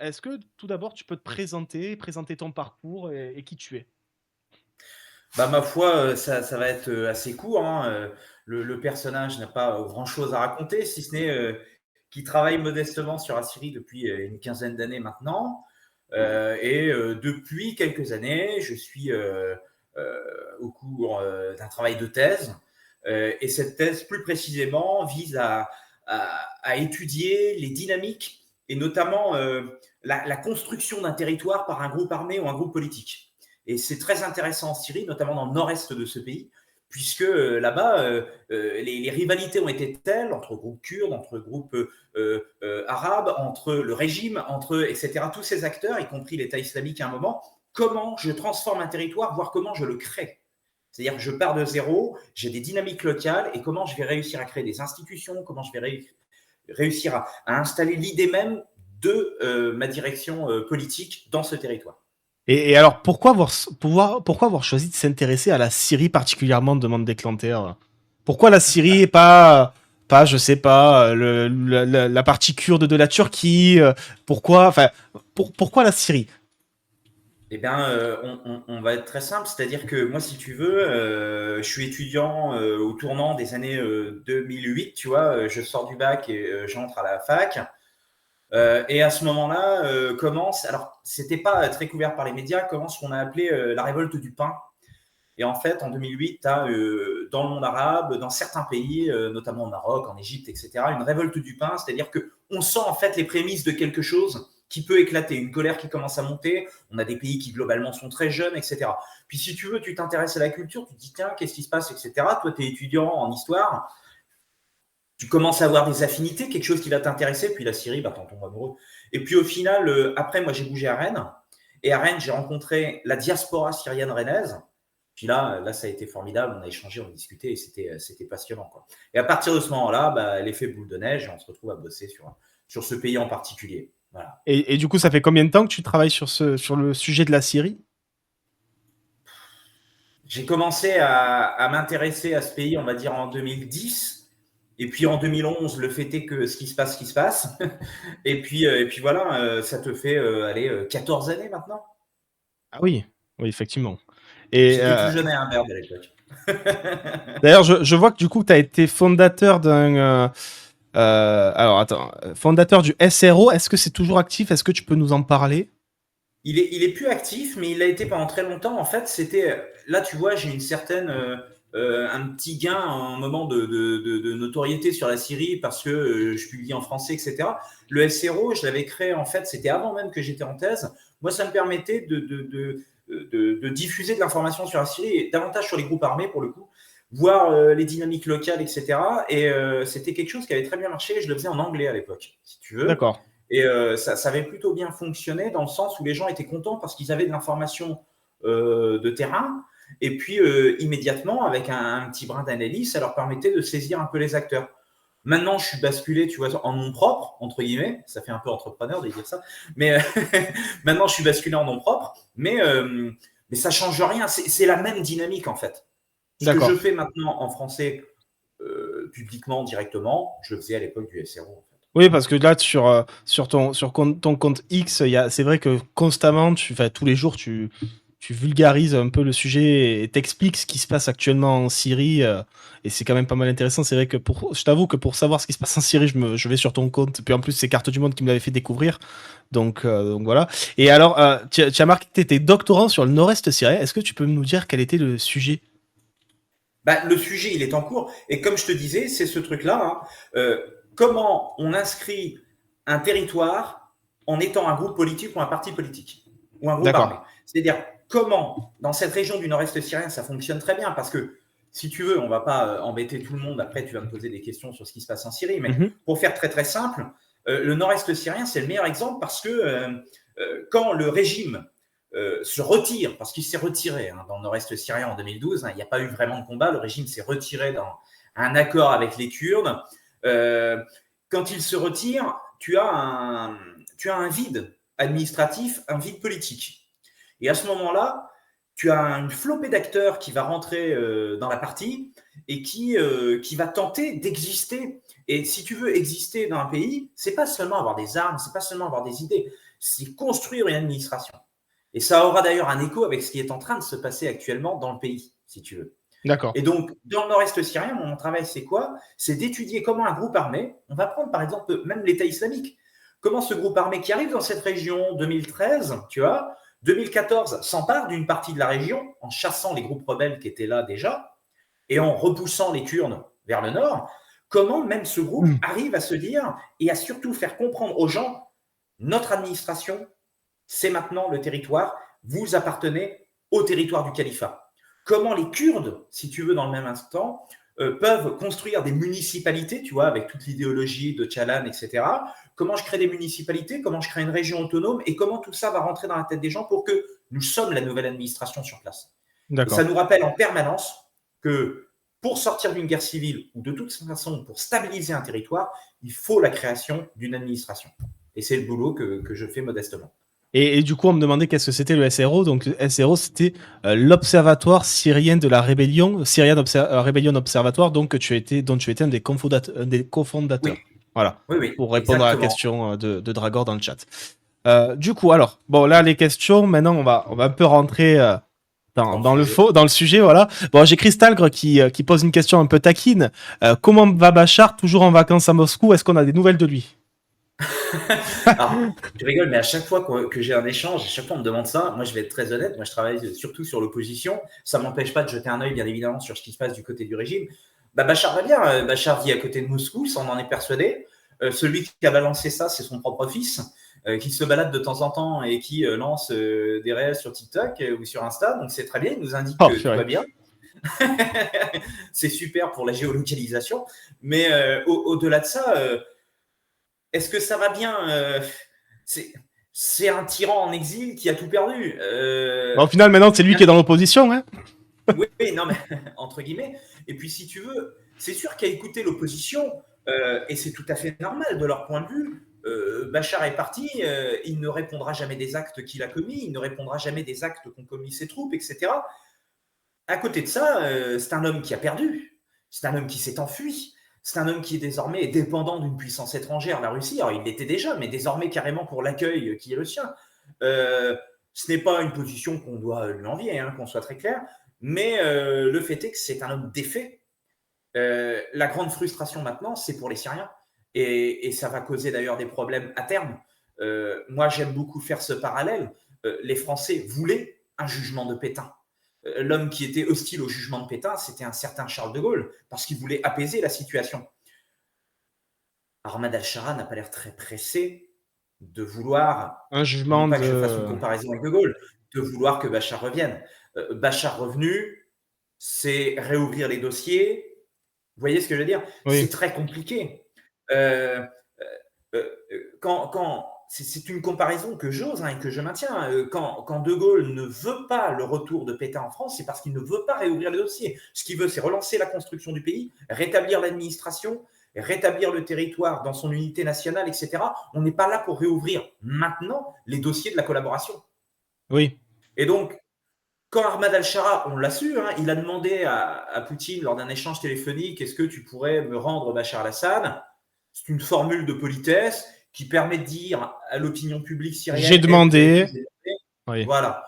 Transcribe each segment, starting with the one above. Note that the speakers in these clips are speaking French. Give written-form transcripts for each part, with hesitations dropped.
est-ce que tout d'abord tu peux te présenter ton parcours et qui tu es? Bah, ma foi, ça va être, assez court, hein, le personnage n'a pas, grand-chose à raconter, si ce n'est, qu'il travaille modestement sur Assyrie depuis, une quinzaine d'années maintenant, depuis quelques années, je suis, au cours, d'un travail de thèse, et cette thèse, plus précisément, vise à étudier les dynamiques et notamment, la construction d'un territoire par un groupe armé ou un groupe politique. Et c'est très intéressant en Syrie, notamment dans le nord-est de ce pays, puisque là-bas, les rivalités ont été telles entre groupes kurdes, entre groupes arabes, entre le régime, entre etc. Tous ces acteurs, y compris l'État islamique à un moment, comment je transforme un territoire, voire comment je le crée. C'est-à-dire que je pars de zéro, j'ai des dynamiques locales et comment je vais réussir à créer des institutions, comment je vais réussir à installer l'idée même de ma direction politique dans ce territoire. Et alors pourquoi avoir choisi de s'intéresser à la Syrie particulièrement, demande Déclanteur. Pourquoi la Syrie et pas je sais pas, la partie kurde de la Turquie, pourquoi, enfin, pourquoi la Syrie? Eh bien, on va être très simple, c'est-à-dire que moi, si tu veux, je suis étudiant au tournant des années 2008, tu vois, je sors du bac et j'entre à la fac. Et à ce moment-là, commence, alors c'était pas très couvert par les médias, commence ce qu'on a appelé la révolte du pain. Et en fait, en 2008, tu as dans le monde arabe, dans certains pays, notamment au Maroc, en Égypte, etc., une révolte du pain, c'est-à-dire qu'on sent en fait les prémices de quelque chose qui peut éclater, une colère qui commence à monter. On a des pays qui globalement sont très jeunes, etc. Puis si tu veux, tu t'intéresses à la culture, tu te dis tiens, qu'est-ce qui se passe, etc. Toi, tu es étudiant en histoire, tu commences à avoir des affinités, quelque chose qui va t'intéresser, puis la Syrie, bah, t'en tombes amoureux. Et puis au final, après, moi j'ai bougé à Rennes, et à Rennes, j'ai rencontré la diaspora syrienne rennaise. Puis là, ça a été formidable, on a échangé, on a discuté, et c'était passionnant, quoi. Et à partir de ce moment-là, bah, l'effet boule de neige, et on se retrouve à bosser sur ce pays en particulier. Voilà. Et du coup, ça fait combien de temps que tu travailles sur le sujet de la Syrie? J'ai commencé à m'intéresser à ce pays, on va dire, en 2010. Et puis en 2011, le fait est que ce qui se passe, ce qui se passe. Et puis voilà, ça te fait aller 14 années maintenant. Ah oui, oui, effectivement. Et J'étais tout jeune et imberbe à l'époque. d'ailleurs, je vois que du coup, tu as été fondateur alors attends, fondateur du SRO. Est-ce que c'est toujours actif? Est-ce que tu peux nous en parler? Il est plus actif, mais il l'a été pendant très longtemps. En fait, c'était là, tu vois, j'ai une certaine un petit gain, un moment de notoriété sur la Syrie parce que je publie en français, etc. Le SRO, je l'avais créé en fait, c'était avant même que j'étais en thèse. Moi, ça me permettait de diffuser de l'information sur la Syrie et davantage sur les groupes armés pour le coup, voir les dynamiques locales, etc. Et c'était quelque chose qui avait très bien marché. Je le faisais en anglais à l'époque, si tu veux. D'accord. Et ça avait plutôt bien fonctionné dans le sens où les gens étaient contents parce qu'ils avaient de l'information de terrain. Et puis, immédiatement, avec un petit brin d'analyse, ça leur permettait de saisir un peu les acteurs. Maintenant, je suis basculé, tu vois, en nom propre, entre guillemets. Ça fait un peu entrepreneur de dire ça. Mais maintenant, je suis basculé en nom propre. Mais ça change rien. C'est la même dynamique, en fait. Ce que je D'accord. fais maintenant en français, publiquement, directement, je le faisais à l'époque du SRO, en fait. Oui, parce que là, ton compte X, c'est vrai que constamment, enfin, tous les jours, tu vulgarises un peu le sujet et t'expliques ce qui se passe actuellement en Syrie. Et c'est quand même pas mal intéressant. C'est vrai que je t'avoue que pour savoir ce qui se passe en Syrie, je vais sur ton compte. Puis en plus, c'est Carte du Monde qui me l'avait fait découvrir. Donc voilà. Et alors, tu as marqué que tu étais doctorant sur le nord-est syrien. Est-ce que tu peux nous dire quel était le sujet? Bah, le sujet, il est en cours. Et comme je te disais, c'est ce truc-là. Hein. Comment on inscrit un territoire en étant un groupe politique ou un parti politique ou un groupe armé. D'accord. C'est-à-dire comment, dans cette région du nord-est syrien, ça fonctionne très bien parce que, si tu veux, on ne va pas embêter tout le monde. Après, tu vas me poser des questions sur ce qui se passe en Syrie. Mais Mhm. pour faire très très simple, le nord-est syrien, c'est le meilleur exemple parce que quand le régime se retire, parce qu'il s'est retiré hein, dans le nord-est syrien en 2012, hein, il n'y a pas eu vraiment de combat, le régime s'est retiré dans un accord avec les Kurdes. Euh, Quand il se retire, tu as un vide administratif, un vide politique. Et à ce moment-là, tu as une flopée d'acteurs qui va rentrer dans la partie et qui va tenter d'exister. Et si tu veux exister dans un pays, c'est pas seulement avoir des armes, c'est pas seulement avoir des idées, c'est construire une administration. Et ça aura d'ailleurs un écho avec ce qui est en train de se passer actuellement dans le pays, si tu veux. D'accord. Et donc, dans le nord-est syrien, mon travail, c'est quoi? C'est d'étudier comment un groupe armé, on va prendre par exemple même l'État islamique, comment ce groupe armé qui arrive dans cette région 2013, tu vois, 2014 s'empare d'une partie de la région en chassant les groupes rebelles qui étaient là déjà et en repoussant les Kurdes vers le nord. Comment même ce groupe arrive à se dire et à surtout faire comprendre aux gens, notre administration, c'est maintenant le territoire, vous appartenez au territoire du califat. Comment les Kurdes, si tu veux, dans le même instant, peuvent construire des municipalités, tu vois, avec toute l'idéologie de Tchalan, etc. Comment je crée des municipalités, comment je crée une région autonome et comment tout ça va rentrer dans la tête des gens pour que nous sommes la nouvelle administration sur place. Et ça nous rappelle en permanence que pour sortir d'une guerre civile ou de toute façon pour stabiliser un territoire, il faut la création d'une administration. Et c'est le boulot que je fais modestement. Et du coup, on me demandait qu'est-ce que c'était le SRO. Donc, le SRO, c'était l'Observatoire syrien de la rébellion, Rebellion Observatoire, donc, dont tu étais un des cofondateurs. Oui. Voilà. Oui, pour répondre exactement. à la question de Dragor dans le chat. Du coup, alors, bon, là, les questions, maintenant, on va un peu rentrer dans le sujet, voilà. Bon, j'ai Crystalgre qui pose une question un peu taquine. Comment va Bachar, toujours en vacances à Moscou? Est-ce qu'on a des nouvelles de lui? Alors, je rigole, mais à chaque fois que j'ai un échange, à chaque fois on me demande ça, moi je vais être très honnête, moi je travaille surtout sur l'opposition, ça ne m'empêche pas de jeter un œil bien évidemment sur ce qui se passe du côté du régime. Bachar va bien, Bachar vit à côté de Moscou, ça on en est persuadé. Celui qui a balancé ça, c'est son propre fils, qui se balade de temps en temps et qui lance des réels sur TikTok ou sur Insta, donc c'est très bien, il nous indique que tout va bien. C'est super pour la géolocalisation, mais au-delà de ça, est-ce que ça va bien? C'est un tyran en exil qui a tout perdu. Au final, maintenant, c'est lui qui est dans l'opposition. Hein. Oui, non, mais entre guillemets. Et puis, si tu veux, c'est sûr qu'à écouter l'opposition, et c'est tout à fait normal de leur point de vue, Bachar est parti, il ne répondra jamais des actes qu'il a commis, il ne répondra jamais des actes qu'ont commis ses troupes, etc. À côté de ça, c'est un homme qui a perdu, c'est un homme qui s'est enfui. C'est un homme qui est désormais dépendant d'une puissance étrangère, la Russie. Alors, il l'était déjà, mais désormais carrément pour l'accueil qui est le sien. Ce n'est pas une position qu'on doit lui envier, hein, qu'on soit très clair, mais le fait est que c'est un homme défait. La grande frustration maintenant, c'est pour les Syriens. Et ça va causer d'ailleurs des problèmes à terme. Moi, j'aime beaucoup faire ce parallèle. Les Français voulaient un jugement de Pétain. L'homme qui était hostile au jugement de Pétain, c'était un certain Charles de Gaulle, parce qu'il voulait apaiser la situation. Ahmad al-Shara n'a pas l'air très pressé de vouloir, un jugement, non pas que je fasse une comparaison avec de Gaulle, de vouloir que Bachar revienne. Bachar revenu, c'est réouvrir les dossiers. Vous voyez ce que je veux dire? Oui. C'est très compliqué. C'est une comparaison que j'ose et que je maintiens. Quand De Gaulle ne veut pas le retour de Pétain en France, c'est parce qu'il ne veut pas réouvrir le dossier. Ce qu'il veut, c'est relancer la construction du pays, rétablir l'administration, rétablir le territoire dans son unité nationale, etc. On n'est pas là pour réouvrir maintenant les dossiers de la collaboration. Oui. Et donc, quand Ahmad al-Shara, on l'a su, hein, il a demandé à Poutine lors d'un échange téléphonique, est-ce que tu pourrais me rendre Bachar al-Assad? C'est une formule de politesse qui permet de dire à l'opinion publique syrienne. J'ai demandé. Oui. Voilà.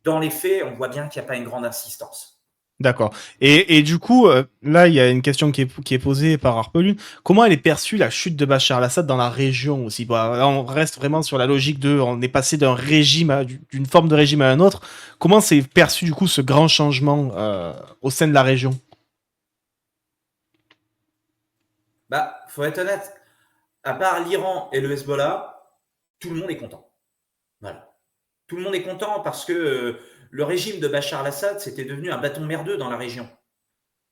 Dans les faits, on voit bien qu'il n'y a pas une grande insistance. D'accord. Et du coup, là, il y a une question qui est posée par Harpelune. Comment elle est perçue, la chute de Bachar al-Assad dans la région aussi? Là, on reste vraiment sur la logique on est passé d'un régime, d'une forme de régime à un autre. Comment s'est perçu, du coup, ce grand changement au sein de la région? Faut être honnête. À part l'Iran et le Hezbollah, tout le monde est content. Voilà. Tout le monde est content parce que le régime de Bachar al-Assad, c'était devenu un bâton merdeux dans la région.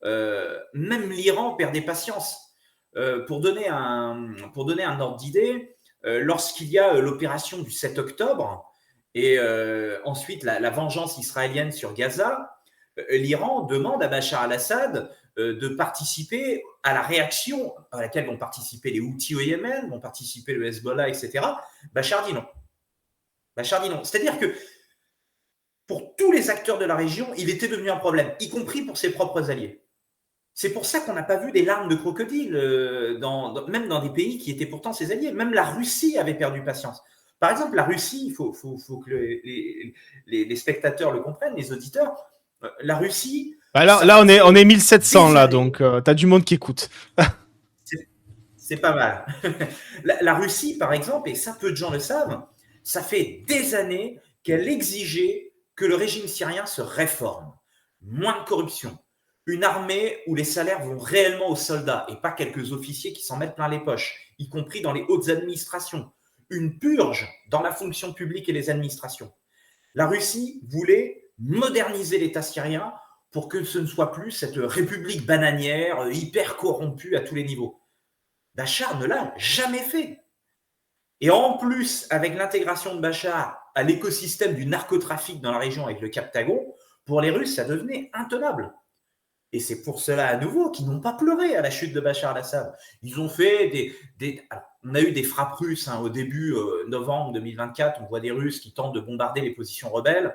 Même l'Iran perdait patience. Pour donner un ordre d'idée, lorsqu'il y a l'opération du 7 octobre et ensuite la vengeance israélienne sur Gaza, l'Iran demande à Bachar al-Assad de participer à la réaction à laquelle vont participer les Houthis au Yémen, vont participer le Hezbollah, etc. Bachar dit non. Bachar dit non. C'est-à-dire que pour tous les acteurs de la région, il était devenu un problème, y compris pour ses propres alliés. C'est pour ça qu'on n'a pas vu des larmes de crocodile, même dans des pays qui étaient pourtant ses alliés. Même la Russie avait perdu patience. Par exemple, la Russie, il faut que les spectateurs le comprennent, les auditeurs. La Russie, Bah ça là, on est fait 1700 des là, années, donc t'as du monde qui écoute. c'est pas mal. La Russie, par exemple, et ça peu de gens le savent, ça fait des années qu'elle exigeait que le régime syrien se réforme. Moins de corruption. Une armée où les salaires vont réellement aux soldats et pas quelques officiers qui s'en mettent plein les poches, y compris dans les hautes administrations. Une purge dans la fonction publique et les administrations. La Russie voulait moderniser l'État syrien pour que ce ne soit plus cette république bananière hyper corrompue à tous les niveaux. Bachar ne l'a jamais fait. Et en plus, avec l'intégration de Bachar à l'écosystème du narcotrafic dans la région avec le Captagon, pour les Russes, ça devenait intenable. Et c'est pour cela, à nouveau, qu'ils n'ont pas pleuré à la chute de Bachar al-Assad. Ils ont fait on a eu des frappes russes au début novembre 2024. On voit des Russes qui tentent de bombarder les positions rebelles.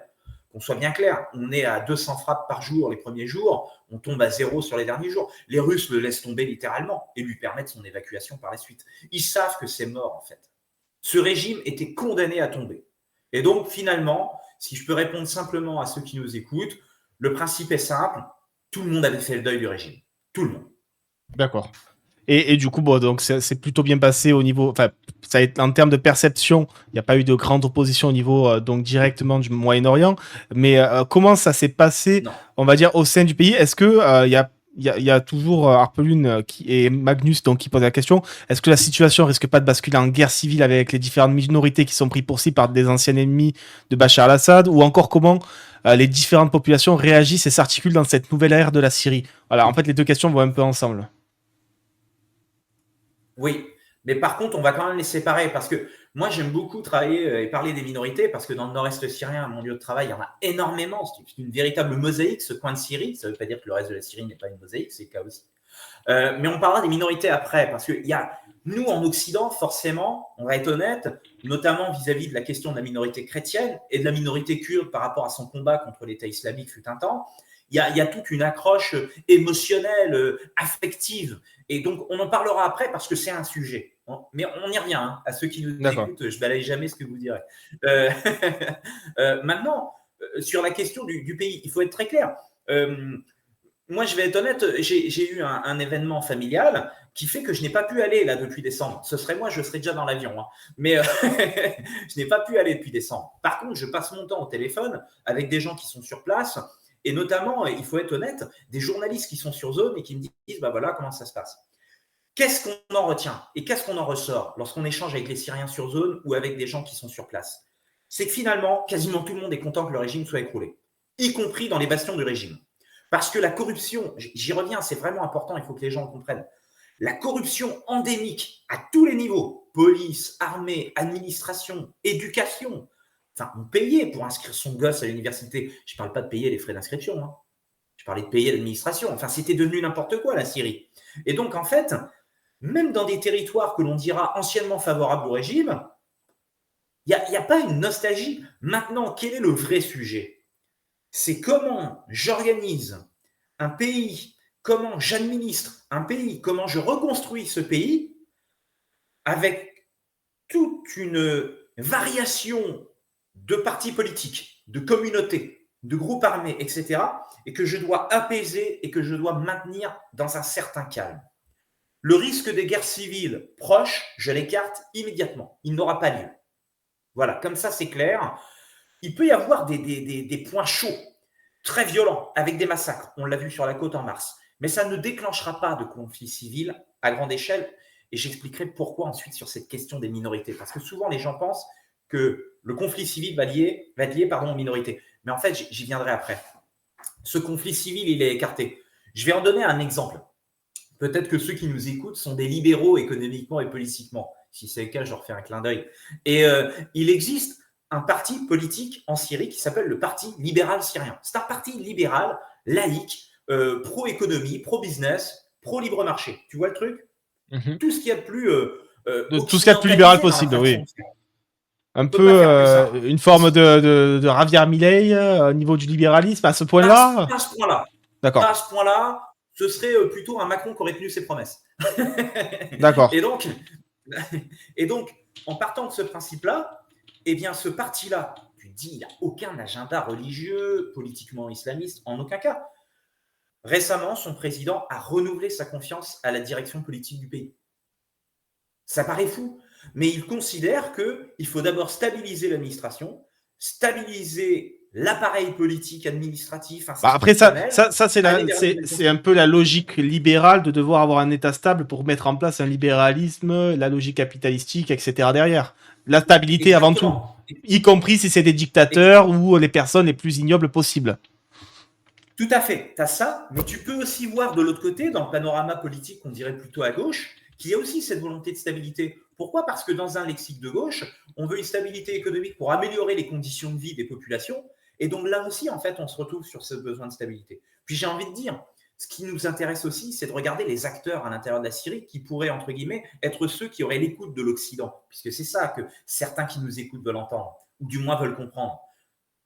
Qu'on soit bien clair, on est à 200 frappes par jour les premiers jours, on tombe à 0 sur les derniers jours. Les Russes le laissent tomber littéralement et lui permettent son évacuation par la suite. Ils savent que c'est mort, en fait. Ce régime était condamné à tomber. Et donc, finalement, si je peux répondre simplement à ceux qui nous écoutent, le principe est simple, tout le monde avait fait le deuil du régime. Tout le monde. D'accord. Et du coup, bon, donc c'est plutôt bien passé au niveau, enfin, ça a été, en termes de perception, il n'y a pas eu de grande opposition au niveau donc directement du Moyen-Orient. Mais comment ça s'est passé, Non. on va dire, au sein du pays? Est-ce que il y a toujours Harpelune et Magnus donc qui posent la question. Est-ce que la situation risque pas de basculer en guerre civile avec les différentes minorités qui sont pris pour cible par des anciens ennemis de Bachar al-Assad, ou encore comment les différentes populations réagissent et s'articulent dans cette nouvelle ère de la Syrie? Voilà, en fait, les deux questions vont un peu ensemble. Oui, mais par contre, on va quand même les séparer parce que moi, j'aime beaucoup travailler et parler des minorités parce que dans le nord-est syrien, mon lieu de travail, il y en a énormément. C'est une véritable mosaïque, ce coin de Syrie. Ça ne veut pas dire que le reste de la Syrie n'est pas une mosaïque, c'est le cas aussi. Mais on parlera des minorités après parce que nous, en Occident, forcément, on va être honnête, notamment vis-à-vis de la question de la minorité chrétienne et de la minorité kurde par rapport à son combat contre l'État islamique fut un temps. Il y a toute une accroche émotionnelle, affective. Et donc, on en parlera après parce que c'est un sujet. Mais on y revient. À ceux qui nous écoutent, je ne balaye jamais ce que vous direz. Maintenant, sur la question du pays, il faut être très clair. Moi, je vais être honnête, j'ai eu un événement familial qui fait que je n'ai pas pu aller là depuis décembre. Ce serait moi, je serais déjà dans l'avion. Mais je n'ai pas pu aller depuis décembre. Par contre, je passe mon temps au téléphone avec des gens qui sont sur place. Et notamment, il faut être honnête, des journalistes qui sont sur zone et qui me disent, bah voilà comment ça se passe. Qu'est-ce qu'on en retient et qu'est-ce qu'on en ressort lorsqu'on échange avec les Syriens sur zone ou avec des gens qui sont sur place? C'est que finalement, quasiment tout le monde est content que le régime soit écroulé, y compris dans les bastions du régime. Parce que la corruption, j'y reviens, c'est vraiment important, il faut que les gens le comprennent. La corruption endémique à tous les niveaux, police, armée, administration, éducation, enfin, on payait pour inscrire son gosse à l'université. Je ne parle pas de payer les frais d'inscription. Je parlais de payer l'administration. Enfin, c'était devenu n'importe quoi, la Syrie. Et donc, en fait, même dans des territoires que l'on dira anciennement favorables au régime, il n'y a pas une nostalgie. Maintenant, quel est le vrai sujet? C'est comment j'organise un pays, comment j'administre un pays, comment je reconstruis ce pays avec toute une variation de partis politiques, de communautés, de groupes armés, etc., et que je dois apaiser et que je dois maintenir dans un certain calme. Le risque des guerres civiles proches, je l'écarte immédiatement. Il n'aura pas lieu. Voilà, comme ça c'est clair. Il peut y avoir des points chauds, très violents, avec des massacres. On l'a vu sur la côte en mars. Mais ça ne déclenchera pas de conflit civil à grande échelle. Et j'expliquerai pourquoi ensuite sur cette question des minorités. Parce que souvent, les gens pensent que le conflit civil va être lié aux minorités. Mais en fait, j'y viendrai après. Ce conflit civil, il est écarté. Je vais en donner un exemple. Peut-être que ceux qui nous écoutent sont des libéraux économiquement et politiquement. Si c'est le cas, je leur fais un clin d'œil. Et il existe un parti politique en Syrie qui s'appelle le Parti libéral syrien. C'est un parti libéral, laïque, pro-économie, pro-business, pro-libre marché. Tu vois le truc? Tout ce qu'il y a de plus tout ce qu'il y a de plus libéral possible, oui. Un peu une forme de Javier Milei au niveau du libéralisme à ce point-là. Pas à ce point-là. D'accord. Pas à ce point-là. Ce serait plutôt un Macron qui aurait tenu ses promesses. D'accord. Et donc, en partant de ce principe-là, Eh bien, ce parti-là, tu te dis, il n'a aucun agenda religieux, politiquement islamiste, en aucun cas. Récemment, son président a renouvelé sa confiance à la direction politique du pays. Ça paraît fou, mais il considère qu'il faut d'abord stabiliser l'administration, stabiliser l'appareil politique, administratif, Bah après, ça, institutionnel, ça, ça c'est aller vers une c'est un peu la logique libérale de devoir avoir un État stable pour mettre en place un libéralisme, la logique capitalistique, etc. derrière. La stabilité avant tout, Exactement. y compris si c'est des dictateurs ou les personnes les plus ignobles possibles. Tout à fait, tu as ça, mais tu peux aussi voir de l'autre côté, dans le panorama politique qu'on dirait plutôt à gauche, qu'il y a aussi cette volonté de stabilité. Pourquoi? Parce que dans un lexique de gauche, on veut une stabilité économique pour améliorer les conditions de vie des populations. Et donc là aussi, en fait, on se retrouve sur ce besoin de stabilité. Puis j'ai envie de dire, ce qui nous intéresse aussi, c'est de regarder les acteurs à l'intérieur de la Syrie qui pourraient, entre guillemets, être ceux qui auraient l'écoute de l'Occident. Puisque c'est ça que certains qui nous écoutent veulent entendre, ou du moins veulent comprendre.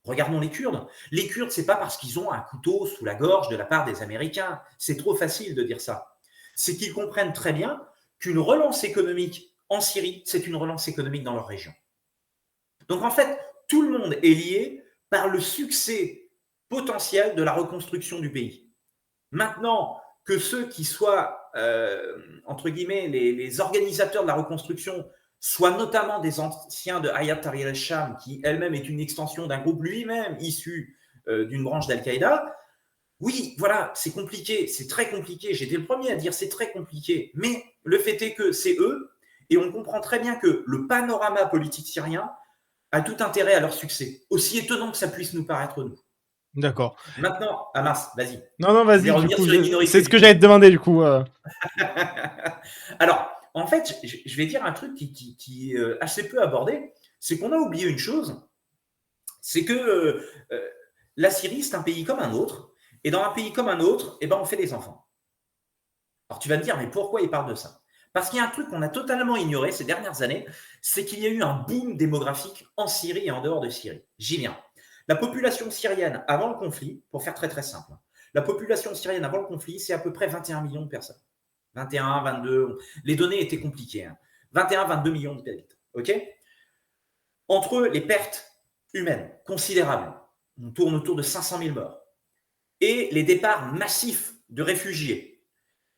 Regardons les Kurdes. Les Kurdes, c'est pas parce qu'ils ont un couteau sous la gorge de la part des Américains. C'est trop facile de dire ça. C'est qu'ils comprennent très bien qu'une relance économique en Syrie, c'est une relance économique dans leur région. Donc en fait, tout le monde est lié par le succès potentiel de la reconstruction du pays. Maintenant, que ceux qui soient, entre guillemets, les organisateurs de la reconstruction soient notamment des anciens de Hayat Tahrir al-Sham, qui elle-même est une extension d'un groupe lui-même issu d'une branche d'Al-Qaïda. Oui, voilà, c'est compliqué, c'est très compliqué. J'étais le premier à dire c'est très compliqué. Mais le fait est que c'est eux, et on comprend très bien que le panorama politique syrien a tout intérêt à leur succès, aussi étonnant que ça puisse nous paraître nous. D'accord. Maintenant, Hamas, vas-y. Non, non, Je voulais vas-y, du revenir coup, sur les minorités. c'est ce que j'allais te demander, du coup. Alors, en fait, je vais dire un truc qui est assez peu abordé, c'est qu'on a oublié une chose, c'est que la Syrie, c'est un pays comme un autre, et dans un pays comme un autre, eh ben, on fait des enfants. Alors tu vas me dire, mais pourquoi il parle de ça? Parce qu'il y a un truc qu'on a totalement ignoré ces dernières années, c'est qu'il y a eu un boom démographique en Syrie et en dehors de Syrie. J'y viens. La population syrienne avant le conflit, pour faire très très simple, la population syrienne avant le conflit, c'est à peu près 21 millions de personnes. 21, 22, les données étaient compliquées. 21, 22 millions d'habitants. OK? Entre les pertes humaines considérables, on tourne autour de 500 000 morts, et les départs massifs de réfugiés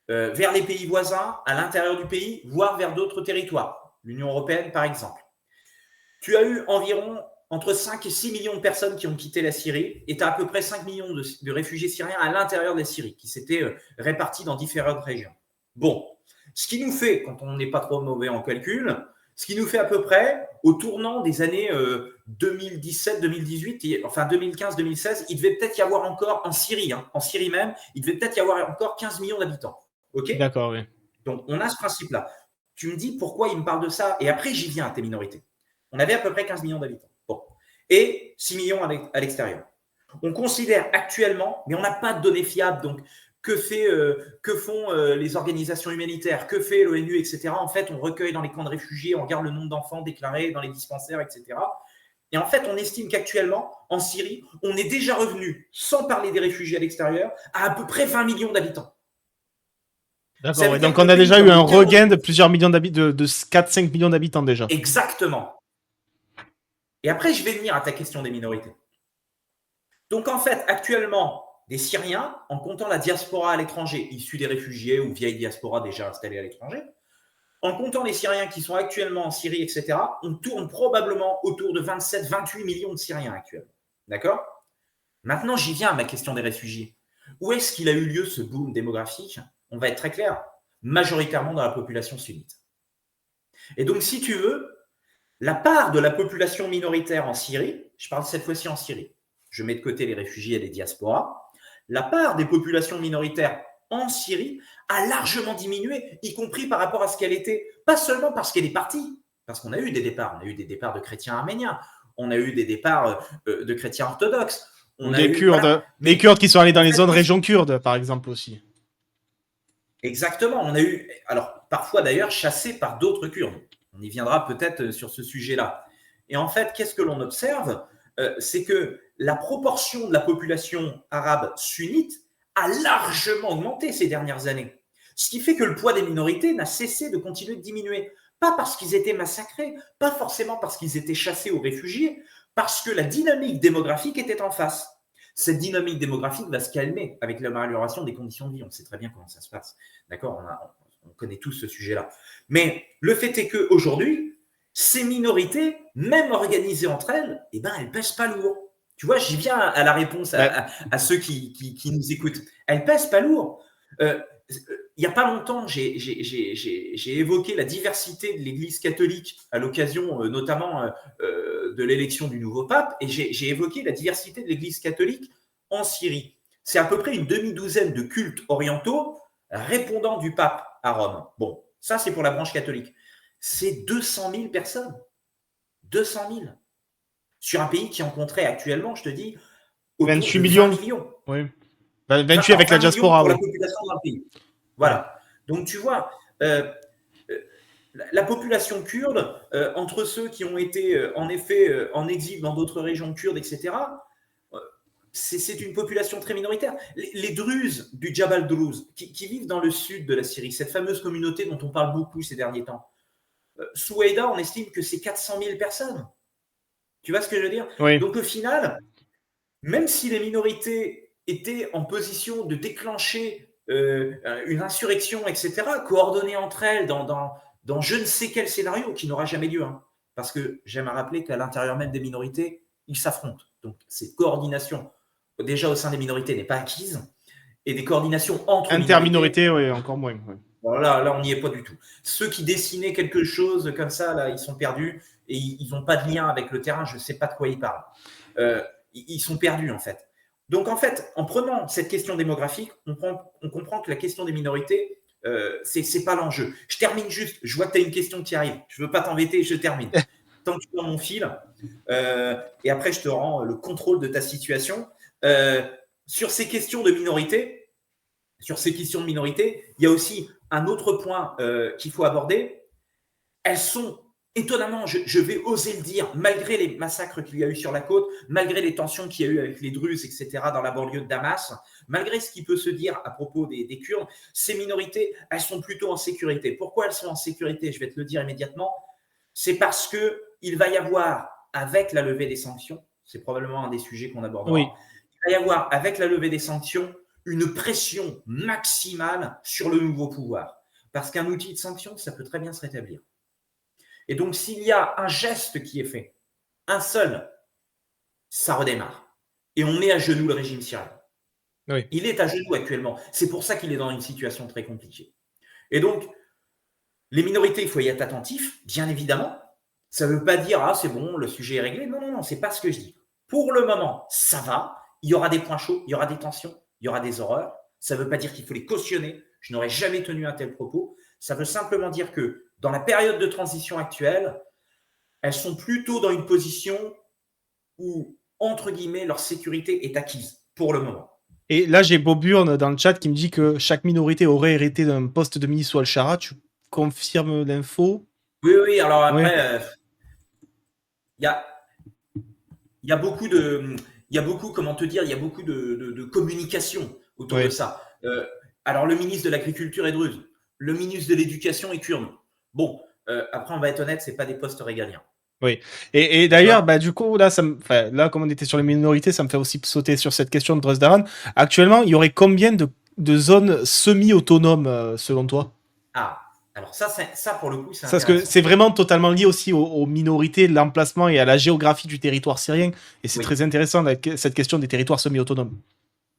vers les pays voisins, à l'intérieur du pays, voire vers d'autres territoires, l'Union européenne par exemple. Tu as eu environ entre 5 et 6 millions de personnes qui ont quitté la Syrie, et tu as à peu près 5 millions de réfugiés syriens à l'intérieur de la Syrie, qui s'étaient répartis dans différentes régions. Bon, ce qui nous fait, quand on n'est pas trop mauvais en calcul, ce qui nous fait à peu près, au tournant des années 2017-2018, enfin 2015-2016, il devait peut-être y avoir encore en Syrie, en Syrie même, il devait peut-être y avoir encore 15 millions d'habitants. OK? D'accord, oui. Donc, on a ce principe-là. Tu me dis pourquoi il me parle de ça, et après, j'y viens à tes minorités. On avait à peu près 15 millions d'habitants. Bon. Et 6 millions à l'extérieur. On considère actuellement, mais on n'a pas de données fiables, donc que font les organisations humanitaires, que fait l'ONU, etc. En fait, on recueille dans les camps de réfugiés, on regarde le nombre d'enfants déclarés dans les dispensaires, etc. Et en fait, on estime qu'actuellement, en Syrie, on est déjà revenu, sans parler des réfugiés à l'extérieur, à peu près 20 millions d'habitants. D'accord, ouais. Donc on a déjà eu un regain de plusieurs millions d'habitants, de 4-5 millions d'habitants déjà. Exactement. Et après, je vais venir à ta question des minorités. Donc en fait, actuellement, des Syriens, en comptant la diaspora à l'étranger, issue des réfugiés ou vieille diaspora déjà installée à l'étranger, en comptant les Syriens qui sont actuellement en Syrie, etc., on tourne probablement autour de 27-28 millions de Syriens actuellement. D'accord? Maintenant, j'y viens à ma question des réfugiés. Où est-ce qu'il a eu lieu ce boom démographique? On va être très clair, majoritairement dans la population sunnite. Et donc, si tu veux, la part de la population minoritaire en Syrie, je parle cette fois-ci en Syrie, je mets de côté les réfugiés et les diasporas, la part des populations minoritaires en Syrie a largement diminué, y compris par rapport à ce qu'elle était, pas seulement parce qu'elle est partie, parce qu'on a eu des départs, on a eu des départs de chrétiens arméniens, on a eu des départs de chrétiens orthodoxes, on a des eu, Kurdes, voilà. des Kurdes qui sont allés dans les zones régions kurdes, par exemple aussi. Exactement, on a eu, alors parfois d'ailleurs chassés par d'autres Kurdes. On y viendra peut-être sur ce sujet-là. Et en fait, qu'est-ce que l'on observe? C'est que la proportion de la population arabe sunnite a largement augmenté ces dernières années. Ce qui fait que le poids des minorités n'a cessé de continuer de diminuer. Pas parce qu'ils étaient massacrés, pas forcément parce qu'ils étaient chassés ou réfugiés, parce que la dynamique démographique était en face. Cette dynamique démographique va se calmer avec l'amélioration des conditions de vie. On sait très bien comment ça se passe. D'accord, on connaît tous ce sujet-là. Mais le fait est qu'aujourd'hui, ces minorités, même organisées entre elles, eh ben, elles pèsent pas lourd. Tu vois, j'y viens à la réponse à ceux qui nous écoutent. Elles pèsent pas lourd. Il n'y a pas longtemps, j'ai évoqué la diversité de l'Église catholique à l'occasion notamment de l'élection du nouveau pape, et j'ai évoqué la diversité de l'Église catholique en Syrie. C'est à peu près une demi-douzaine de cultes orientaux répondant du pape à Rome. Bon, ça c'est pour la branche catholique. C'est 200 000 personnes. 200 000. Sur un pays qui en compterait actuellement, je te dis, autour 28 de millions. 20 millions. Oui. 28 avec la diaspora. Pour oui. la population d'un pays. Voilà. Donc tu vois, la population kurde, entre ceux qui ont été en effet en exil dans d'autres régions kurdes, etc., c'est une population très minoritaire. Les Druzes du Jabal Druze, qui vivent dans le sud de la Syrie, cette fameuse communauté dont on parle beaucoup ces derniers temps, sous Haïdar, on estime que c'est 400 000 personnes. Tu vois ce que je veux dire? Oui. Donc au final, même si les minorités étaient en position de déclencher une insurrection, etc., coordonnées entre elles dans je ne sais quel scénario qui n'aura jamais lieu. Hein. Parce que j'aime à rappeler qu'à l'intérieur même des minorités, ils s'affrontent. Donc cette coordination, déjà au sein des minorités, n'est pas acquise. Et des coordinations entre interminorités, oui, encore moins. Oui. Voilà, là, on n'y est pas du tout. Ceux qui dessinaient quelque chose comme ça, là, ils sont perdus et ils n'ont pas de lien avec le terrain. Je ne sais pas de quoi ils parlent. Ils sont perdus, en fait. Donc, en fait, en prenant cette question démographique, on comprend que la question des minorités, c'est pas l'enjeu. Je termine juste. Je vois que tu as une question qui arrive. Je ne veux pas t'embêter, je termine. Tant que tu as mon fil, et après, je te rends le contrôle de ta situation. Sur ces questions de minorité, il y a aussi un autre point qu'il faut aborder. Elles sont étonnamment, je vais oser le dire, malgré les massacres qu'il y a eu sur la côte, malgré les tensions qu'il y a eu avec les Druzes, etc., dans la banlieue de Damas, malgré ce qui peut se dire à propos des Kurdes, ces minorités, elles sont plutôt en sécurité. Pourquoi elles sont en sécurité? Je vais te le dire immédiatement. C'est parce qu'il va y avoir, avec la levée des sanctions, c'est probablement un des sujets qu'on abordera, oui. Il va y avoir, avec la levée des sanctions, une pression maximale sur le nouveau pouvoir. Parce qu'un outil de sanction, ça peut très bien se rétablir. Et donc, s'il y a un geste qui est fait, un seul, ça redémarre. Et on met à genoux le régime syrien. Oui. Il est à genoux actuellement. C'est pour ça qu'il est dans une situation très compliquée. Et donc, les minorités, il faut y être attentif, bien évidemment. Ça ne veut pas dire, ah, c'est bon, le sujet est réglé. Non, non, non, c'est pas ce que je dis. Pour le moment, ça va. Il y aura des points chauds, il y aura des tensions, il y aura des horreurs. Ça ne veut pas dire qu'il faut les cautionner. Je n'aurais jamais tenu un tel propos. Ça veut simplement dire que dans la période de transition actuelle, elles sont plutôt dans une position où, entre guillemets, leur sécurité est acquise pour le moment. Et là, j'ai Boburn dans le chat qui me dit que chaque minorité aurait hérité d'un poste de ministre Al-Shara. Tu confirmes l'info? Oui, oui. Alors après, il y a beaucoup de... Il y a beaucoup, comment te dire, il y a beaucoup de communication autour de ça. Alors, le ministre de l'Agriculture est druze. Le ministre de l'Éducation est kurde. Bon, après, on va être honnête, ce n'est pas des postes régaliens. Oui. Et d'ailleurs, bah, du coup, là, là, comme on était sur les minorités, ça me fait aussi sauter sur cette question de Druzdaran. Actuellement, il y aurait combien de zones semi-autonomes, selon toi? Ah, alors ça, pour le coup, c'est parce que c'est vraiment totalement lié aussi aux minorités, l'emplacement et à la géographie du territoire syrien. Et c'est très intéressant, cette question des territoires semi-autonomes.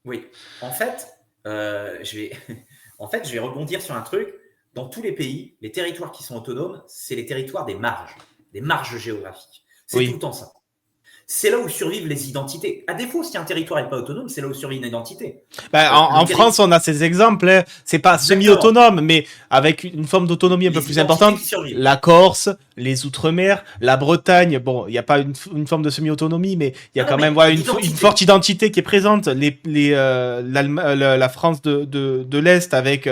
Oui. En fait, je vais rebondir sur un truc. Dans tous les pays, les territoires qui sont autonomes, c'est les territoires des marges géographiques. C'est tout le temps ça. C'est là où survivent les identités. À défaut, si un territoire n'est pas autonome, c'est là où survit une identité. Bah, en France, on a ces exemples. Hein. C'est pas semi-autonome, mais avec une forme d'autonomie un peu plus importante. La Corse, les Outre-mer, la Bretagne. Bon, il n'y a pas une forme de semi-autonomie, mais il y a quand même une forte identité qui est présente. La France de l'Est avec...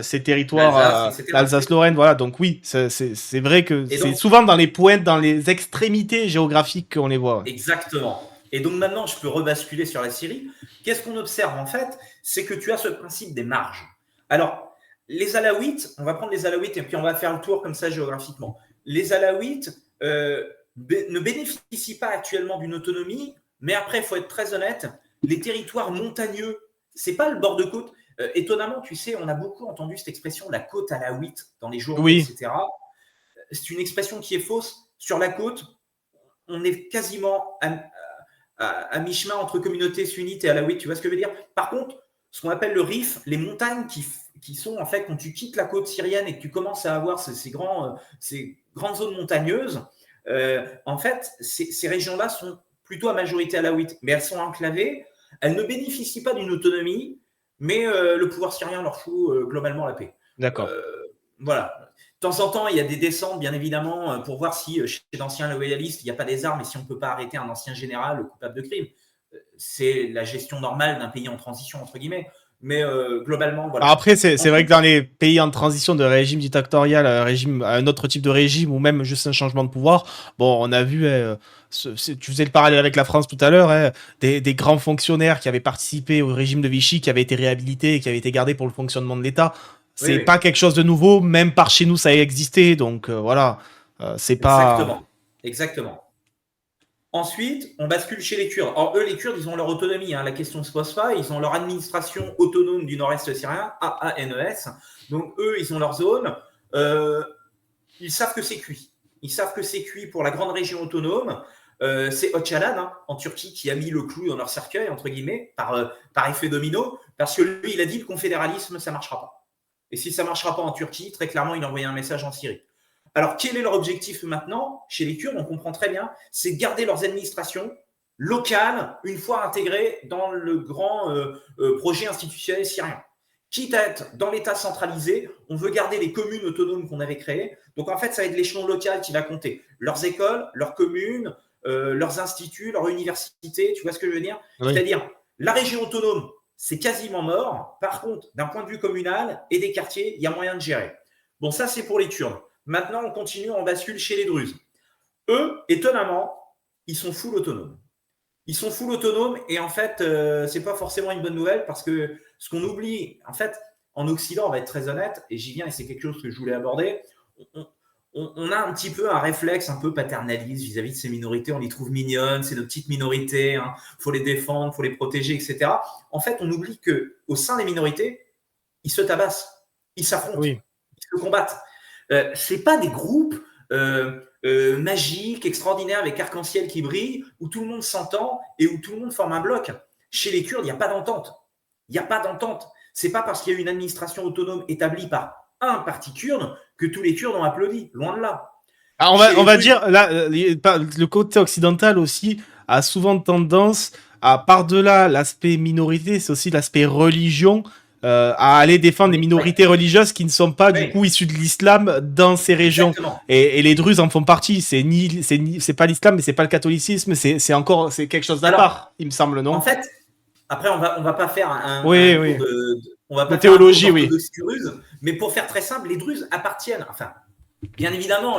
ces territoires, l'Alsace-Lorraine, voilà. Donc oui, c'est vrai que c'est souvent dans les pointes, dans les extrémités géographiques qu'on les voit. Exactement. Et donc maintenant, je peux rebasculer sur la Syrie. Qu'est-ce qu'on observe en fait? C'est que tu as ce principe des marges. Alors, les Alaouites, on va prendre les Alaouites et puis on va faire le tour comme ça géographiquement. Les Alaouites ne bénéficient pas actuellement d'une autonomie, mais après, il faut être très honnête, les territoires montagneux, c'est pas le bord de côte. Étonnamment, tu sais, on a beaucoup entendu cette expression la côte alaouite dans les journaux, Oui, etc. C'est une expression qui est fausse. Sur la côte, on est quasiment à mi-chemin entre communauté sunnite et alaouite. Tu vois ce que je veux dire? Par contre, ce qu'on appelle le Rif, les montagnes qui sont en fait quand tu quittes la côte syrienne et que tu commences à avoir ces grandes zones montagneuses, en fait, ces régions-là sont plutôt à majorité alaouite, mais elles sont enclavées, elles ne bénéficient pas d'une autonomie, mais le pouvoir syrien leur fout globalement la paix. d'accord. Voilà. De temps en temps, il y a des descentes, bien évidemment, pour voir si chez d'anciens loyalistes, il n'y a pas des armes et si on ne peut pas arrêter un ancien général coupable de crime. C'est la gestion normale d'un pays en transition, entre guillemets. Mais globalement, Alors voilà. après, c'est vrai Ensuite, que dans les pays en transition de régime dictatorial à un autre type de régime ou même juste un changement de pouvoir, bon, on a vu, tu faisais le parallèle avec la France tout à l'heure, des grands fonctionnaires qui avaient participé au régime de Vichy, qui avaient été réhabilités et qui avaient été gardés pour le fonctionnement de l'État. oui, C'est oui, pas quelque chose de nouveau, même par chez nous, ça a existé, donc voilà, c'est pas. exactement. Exactement. Ensuite, on bascule chez les Kurdes. Alors, eux, les Kurdes, ils ont leur autonomie. Hein, la question ne se pose pas. Ils ont leur administration autonome du nord-est syrien, AANES. Donc, eux, ils ont leur zone. Ils savent que c'est cuit. Ils savent que c'est cuit pour la grande région autonome. C'est Öcalan, hein, en Turquie, qui a mis le clou dans leur cercueil, entre guillemets, par effet domino, parce que lui, il a dit le confédéralisme, ça ne marchera pas. Et si ça ne marchera pas en Turquie, très clairement, il a envoyé un message en Syrie. Alors, quel est leur objectif maintenant chez les Kurdes? On comprend très bien, c'est garder leurs administrations locales une fois intégrées dans le grand projet institutionnel syrien. Quitte à être dans l'État centralisé, on veut garder les communes autonomes qu'on avait créées. Donc, en fait, ça va être l'échelon local qui va compter. Leurs écoles, leurs communes, leurs instituts, leurs universités, tu vois ce que je veux dire? Oui. C'est-à-dire, la région autonome, c'est quasiment mort. Par contre, d'un point de vue communal et des quartiers, il y a moyen de gérer. Bon, ça, c'est pour les Kurdes. Maintenant, on continue, on bascule chez les Druzes. Eux, étonnamment, ils sont full autonomes. Ils sont full autonomes et en fait, c'est pas forcément une bonne nouvelle parce que ce qu'on oublie, en fait, en Occident, on va être très honnête, et j'y viens et c'est quelque chose que je voulais aborder, on a un petit peu un réflexe un peu paternaliste vis-à-vis de ces minorités, on les trouve mignonnes, c'est nos petites minorités, hein, faut les défendre, faut les protéger, etc. En fait, on oublie qu'au sein des minorités, ils se tabassent, ils s'affrontent, Oui. ils se combattent. C'est pas des groupes magiques, extraordinaires, avec arc-en-ciel qui brille, où tout le monde s'entend et où tout le monde forme un bloc. Chez les Kurdes, il n'y a pas d'entente. Il n'y a pas d'entente. C'est pas parce qu'il y a une administration autonome établie par un parti kurde que tous les Kurdes ont applaudi. Loin de là. Alors Chez on les va Druzes, dire, là, le côté occidental aussi a souvent tendance à, par-delà l'aspect minorité, c'est aussi l'aspect religion, à aller défendre les oui, minorités religieuses qui ne sont pas du oui, coup issues de l'islam dans ces régions. exactement. Et les Druzes en font partie. C'est pas l'islam, mais c'est pas le catholicisme. C'est quelque chose d'à Alors, part, il me semble, en non? fait, après, on va pas faire Oui, un cours oui. on va De pas faire un cours théologie, oui. d'orthodoxie russe, mais pour faire très simple, les Druzes appartiennent, enfin, bien évidemment,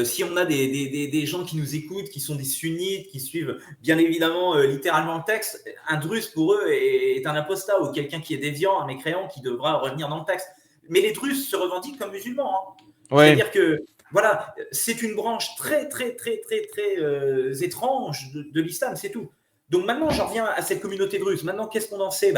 si on a des gens qui nous écoutent, qui sont des sunnites, qui suivent bien évidemment littéralement le texte, un druze pour eux est un apostat ou quelqu'un qui est déviant, un mécréant qui devra revenir dans le texte. Mais les druzes se revendiquent comme musulmans. Hein. Ouais. C'est-à-dire que, voilà, c'est une branche très, très, très, très, très étrange de l'islam, c'est tout. Donc maintenant, j'en reviens à cette communauté druze. Maintenant, qu'est-ce qu'on en sait?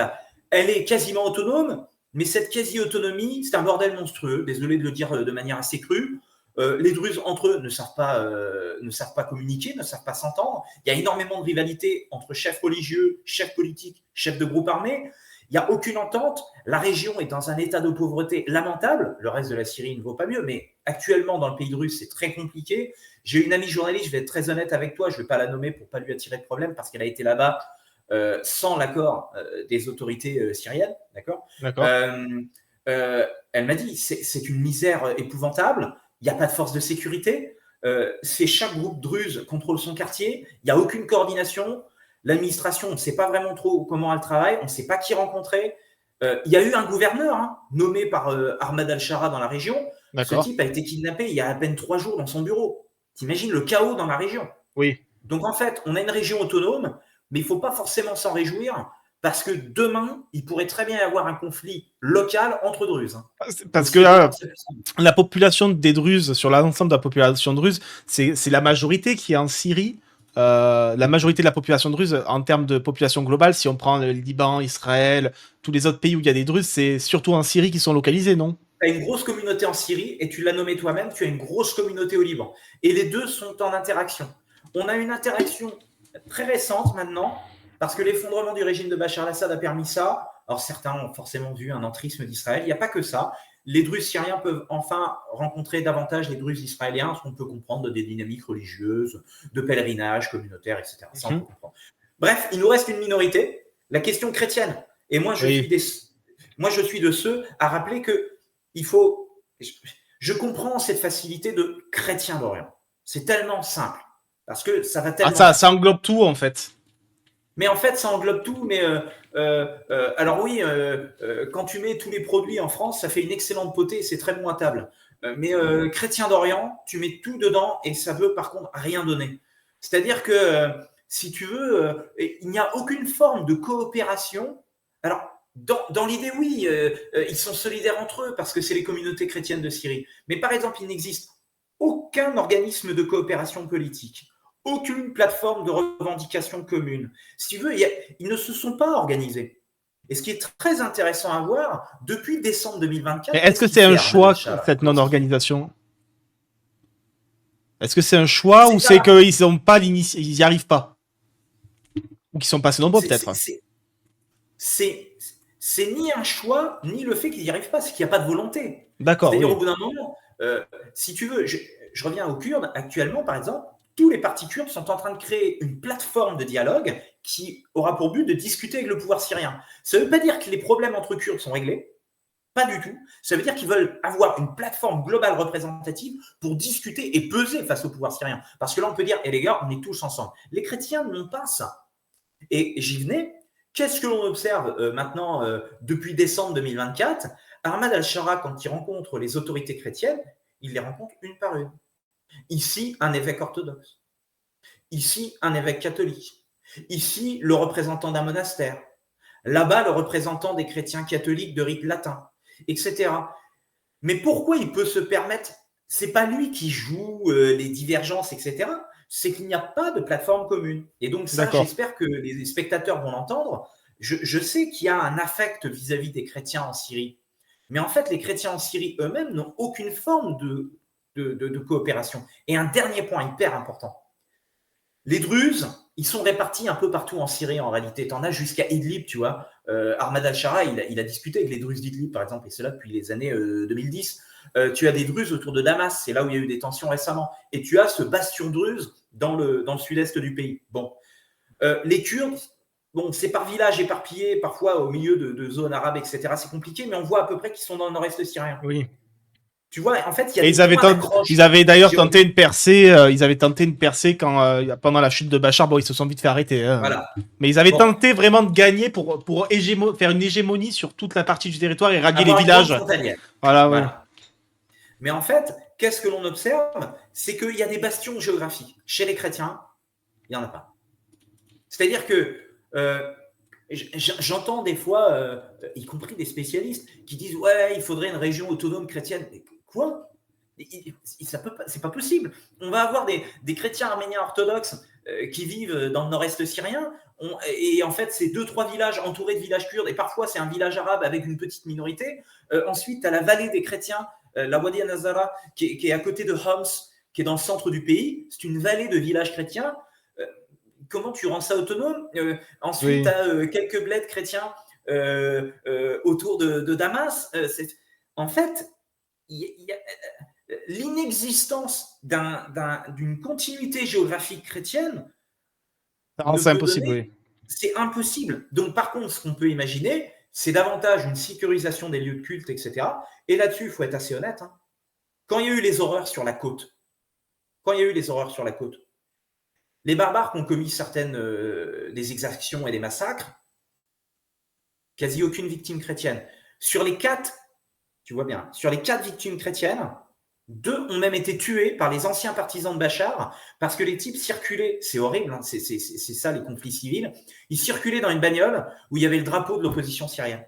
Elle est quasiment autonome, mais cette quasi-autonomie, c'est un bordel monstrueux. Désolé de le dire de manière assez crue. Les Druzes entre eux ne savent pas communiquer, ne savent pas s'entendre. Il y a énormément de rivalités entre chefs religieux, chefs politiques, chefs de groupes armés. Il n'y a aucune entente. La région est dans un état de pauvreté lamentable. Le reste de la Syrie ne vaut pas mieux, mais actuellement, dans le pays druze, c'est très compliqué. J'ai une amie journaliste, je vais être très honnête avec toi, je ne vais pas la nommer pour ne pas lui attirer de problème parce qu'elle a été là-bas sans l'accord des autorités syriennes. D'accord. D'accord. Elle m'a dit, c'est une misère épouvantable. Il n'y a pas de force de sécurité. C'est chaque groupe druze contrôle son quartier. Il n'y a aucune coordination. L'administration, on ne sait pas vraiment trop comment elle travaille. On ne sait pas qui rencontrer. Il y a eu un gouverneur nommé par Ahmad al-Shara dans la région. Ce D'accord. type a été kidnappé il y a à peine 3 jours dans son bureau. T'imagines le chaos dans la région. Oui. Donc en fait, on a une région autonome, mais il ne faut pas forcément s'en réjouir Parce que demain, il pourrait très bien y avoir un conflit local entre Druzes. Hein. Parce que la population des Druzes, sur l'ensemble de la population druze, c'est la majorité qui est en Syrie. La majorité de la population druze, en termes de population globale, si on prend le Liban, Israël, tous les autres pays où il y a des Druzes, c'est surtout en Syrie qu'ils sont localisés, non? Tu as une grosse communauté en Syrie, et tu l'as nommé toi-même, tu as une grosse communauté au Liban. Et les deux sont en interaction. On a une interaction très récente maintenant, parce que l'effondrement du régime de Bachar al-Assad a permis ça. Alors certains ont forcément vu un entrisme d'Israël. Il n'y a pas que ça. Les Druzes syriens peuvent enfin rencontrer davantage les Druzes israéliens, ce qu'on peut comprendre de des dynamiques religieuses, de pèlerinage communautaire, etc. Ça, on peut comprendre. Bref, il nous reste une minorité, la question chrétienne. Et moi, je suis de ceux à rappeler que il faut. Je comprends cette facilité de chrétien d'Orient. C'est tellement simple. Parce que ça va tellement. Ça englobe tout, en fait. Mais en fait, ça englobe tout. Mais alors oui, quand tu mets tous les produits en France, ça fait une excellente potée et c'est très bon à table. Mais chrétien d'Orient, tu mets tout dedans et ça veut par contre rien donner. C'est-à-dire que si tu veux, il n'y a aucune forme de coopération. Alors, dans l'idée, oui, ils sont solidaires entre eux parce que c'est les communautés chrétiennes de Syrie. Mais par exemple, il n'existe aucun organisme de coopération politique, aucune plateforme de revendication commune. Si tu veux, ils ne se sont pas organisés. Et ce qui est très intéressant à voir, depuis décembre 2024... Est-ce que c'est un choix, cette non-organisation? Est-ce que c'est un choix ou c'est qu'ils n'ont pas ils n'y arrivent pas? Ou qu'ils sont pas assez nombreux, peut-être? C'est ni un choix, ni le fait qu'ils n'y arrivent pas, c'est qu'il n'y a pas de volonté. D'accord. C'est-à-dire, au bout d'un moment, si tu veux, je reviens aux Kurdes, actuellement, par exemple, tous les partis kurdes sont en train de créer une plateforme de dialogue qui aura pour but de discuter avec le pouvoir syrien. Ça ne veut pas dire que les problèmes entre Kurdes sont réglés, pas du tout. Ça veut dire qu'ils veulent avoir une plateforme globale représentative pour discuter et peser face au pouvoir syrien. Parce que là, on peut dire, les gars, on est tous ensemble. Les chrétiens n'ont pas ça. Et j'y venais. Qu'est-ce que l'on observe maintenant depuis décembre 2024 ? Ahmad al-Shara, quand il rencontre les autorités chrétiennes, il les rencontre une par une. Ici, un évêque orthodoxe. Ici, un évêque catholique. Ici, le représentant d'un monastère. Là-bas, le représentant des chrétiens catholiques de rite latin, etc. Mais pourquoi il peut se permettre? C'est pas lui qui joue les divergences, etc. C'est qu'il n'y a pas de plateforme commune. Et donc ça, j'espère que les spectateurs vont l'entendre. Je sais qu'il y a un affect vis-à-vis des chrétiens en Syrie. Mais en fait, les chrétiens en Syrie eux-mêmes n'ont aucune forme de coopération. Et un dernier point hyper important. Les Druzes, ils sont répartis un peu partout en Syrie en réalité. Tu en as jusqu'à Idlib, tu vois. Ahmad al-Shara, il a discuté avec les Druzes d'Idlib, par exemple, et c'est là depuis les années 2010. Tu as des Druzes autour de Damas, c'est là où il y a eu des tensions récemment. Et tu as ce bastion druze dans le sud-est du pays. Bon. Les Kurdes, bon, c'est par village éparpillé, parfois au milieu de zones arabes, etc. C'est compliqué, mais on voit à peu près qu'ils sont dans le nord-est syrien. Oui. Tu vois, en fait, il y a ils avaient d'ailleurs tenté une percée. Ils avaient tenté une percée pendant la chute de Bachar. Bon, ils se sont vite fait arrêter. Hein. Voilà. Mais ils avaient tenté vraiment de gagner pour faire une hégémonie sur toute la partie du territoire et rallier les villages. Voilà. Ouais. Mais en fait, qu'est-ce que l'on observe? C'est qu'il y a des bastions géographiques. Chez les chrétiens, il n'y en a pas. C'est-à-dire que j'entends des fois, y compris des spécialistes, qui disent « Ouais, il faudrait une région autonome chrétienne. » Quoi? C'est pas possible. On va avoir des chrétiens arméniens orthodoxes qui vivent dans le nord-est syrien, et en fait, c'est 2-3 villages entourés de villages kurdes, et parfois, c'est un village arabe avec une petite minorité. Ensuite, tu as la vallée des chrétiens, la Wadi al-Nazara, qui est à côté de Homs, qui est dans le centre du pays. C'est une vallée de villages chrétiens. Comment tu rends ça autonome? Ensuite, tu as quelques bleds chrétiens autour de Damas. En fait, l'inexistence d'une continuité géographique chrétienne, c'est impossible, oui. C'est impossible. Donc, par contre, ce qu'on peut imaginer, c'est davantage une sécurisation des lieux de culte, etc. Et là-dessus, il faut être assez honnête. Hein. Quand il y a eu les horreurs sur la côte, les barbares qui ont commis certaines des exactions et des massacres, quasi aucune victime chrétienne. Sur les 4, tu vois bien, sur les 4 victimes chrétiennes, 2 ont même été tués par les anciens partisans de Bachar parce que les types circulaient, c'est horrible, hein, c'est ça les conflits civils, ils circulaient dans une bagnole où il y avait le drapeau de l'opposition syrienne.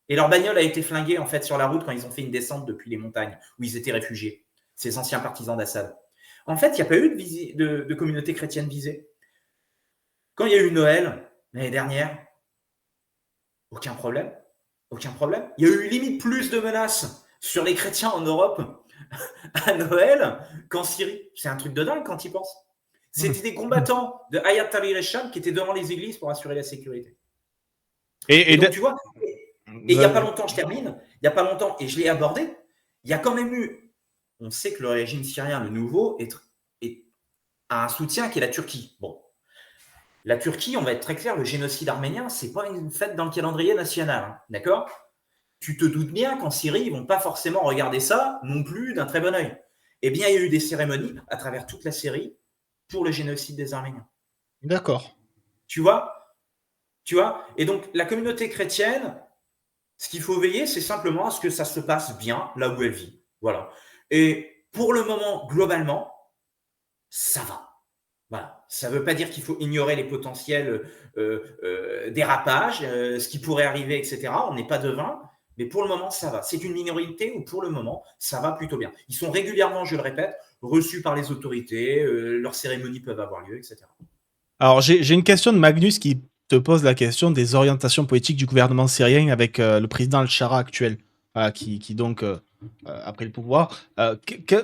Et leur bagnole a été flinguée en fait sur la route quand ils ont fait une descente depuis les montagnes où ils étaient réfugiés, ces anciens partisans d'Assad. En fait, il n'y a pas eu de communauté chrétienne visée. Quand il y a eu Noël l'année dernière, aucun problème. Aucun problème. Il y a eu limite plus de menaces sur les chrétiens en Europe à Noël qu'en Syrie. C'est un truc de dingue quand ils pensent. C'était des combattants de Hayat Tahrir al-Sham qui étaient devant les églises pour assurer la sécurité. Et donc, tu vois, et il n'y a pas longtemps, je termine, il n'y a pas longtemps, et je l'ai abordé, il y a quand même eu, on sait que le régime syrien, le nouveau, a un soutien qui est la Turquie. Bon, la Turquie, on va être très clair, le génocide arménien, c'est pas une fête dans le calendrier national, hein, d'accord? Tu te doutes bien qu'en Syrie, ils vont pas forcément regarder ça non plus d'un très bon œil. Eh bien, il y a eu des cérémonies à travers toute la Syrie pour le génocide des Arméniens. D'accord. Tu vois? Tu vois? Et donc, la communauté chrétienne, ce qu'il faut veiller, c'est simplement à ce que ça se passe bien là où elle vit. Voilà. Et pour le moment, globalement, ça va. Voilà. Ça ne veut pas dire qu'il faut ignorer les potentiels dérapages, ce qui pourrait arriver, etc. On n'est pas devin, mais pour le moment, ça va. C'est une minorité où, pour le moment, ça va plutôt bien. Ils sont régulièrement, je le répète, reçus par les autorités, leurs cérémonies peuvent avoir lieu, etc. Alors, j'ai une question de Magnus qui te pose la question des orientations politiques du gouvernement syrien avec le président Al-Shara actuel, qui donc a pris le pouvoir.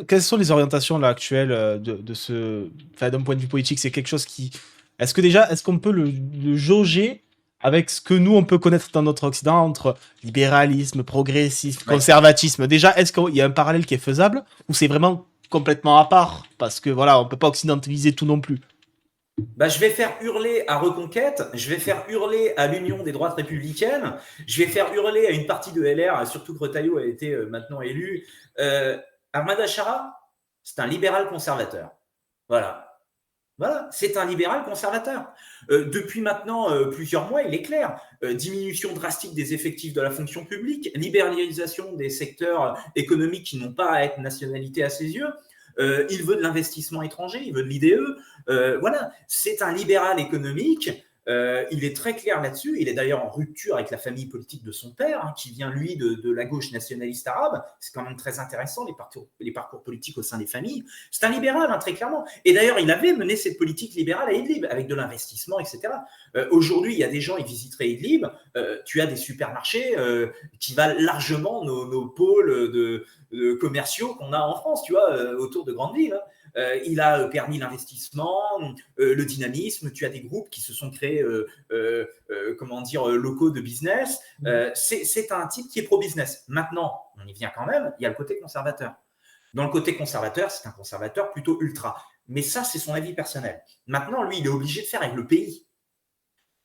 Quelles sont les orientations là, actuelles de ce... Enfin, d'un point de vue politique, c'est quelque chose qui... Est-ce qu'on peut le jauger avec ce que nous, on peut connaître dans notre Occident entre libéralisme, progressisme, conservatisme? Déjà, est-ce qu'il y a un parallèle qui est faisable ou c'est vraiment complètement à part? Parce que voilà, on peut pas occidentaliser tout non plus. Bah, je vais faire hurler à Reconquête, je vais faire hurler à l'Union des droites républicaines, je vais faire hurler à une partie de LR, surtout que Retailleau a été maintenant élu. Ahmad Achara, c'est un libéral conservateur. Voilà. Voilà, c'est un libéral conservateur. Depuis maintenant plusieurs mois, il est clair. Diminution drastique des effectifs de la fonction publique, libéralisation des secteurs économiques qui n'ont pas à être nationalité à ses yeux. Il veut de l'investissement étranger, il veut de l'IDE. Voilà, c'est un libéral économique. Il est très clair là-dessus. Il est d'ailleurs en rupture avec la famille politique de son père, hein, qui vient, lui, de la gauche nationaliste arabe. C'est quand même très intéressant, les parcours politiques au sein des familles. C'est un libéral, hein, très clairement. Et d'ailleurs, il avait mené cette politique libérale à Idlib, avec de l'investissement, etc. Aujourd'hui, il y a des gens, ils visiteraient Idlib. Tu as des supermarchés qui valent largement nos pôles commerciaux qu'on a en France, tu vois, autour de grandes villes. Hein. Il a permis l'investissement, le dynamisme. Tu as des groupes qui se sont créés, locaux de business. C'est un type qui est pro-business. Maintenant, on y vient quand même, il y a le côté conservateur. Dans le côté conservateur, c'est un conservateur plutôt ultra. Mais ça, c'est son avis personnel. Maintenant, lui, il est obligé de faire avec le pays.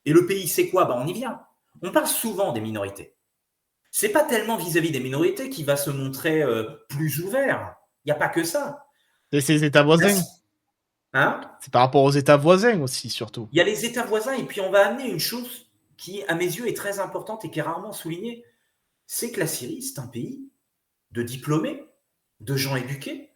Et le pays, c'est quoi? On y vient. On parle souvent des minorités. C'est pas tellement vis-à-vis des minorités qu'il va se montrer plus ouvert. Il n'y a pas que ça. C'est ses États voisins. Hein? C'est par rapport aux États voisins aussi, surtout. Il y a les États voisins, et puis on va amener une chose qui, à mes yeux, est très importante et qui est rarement soulignée. C'est que la Syrie, c'est un pays de diplômés, de gens éduqués,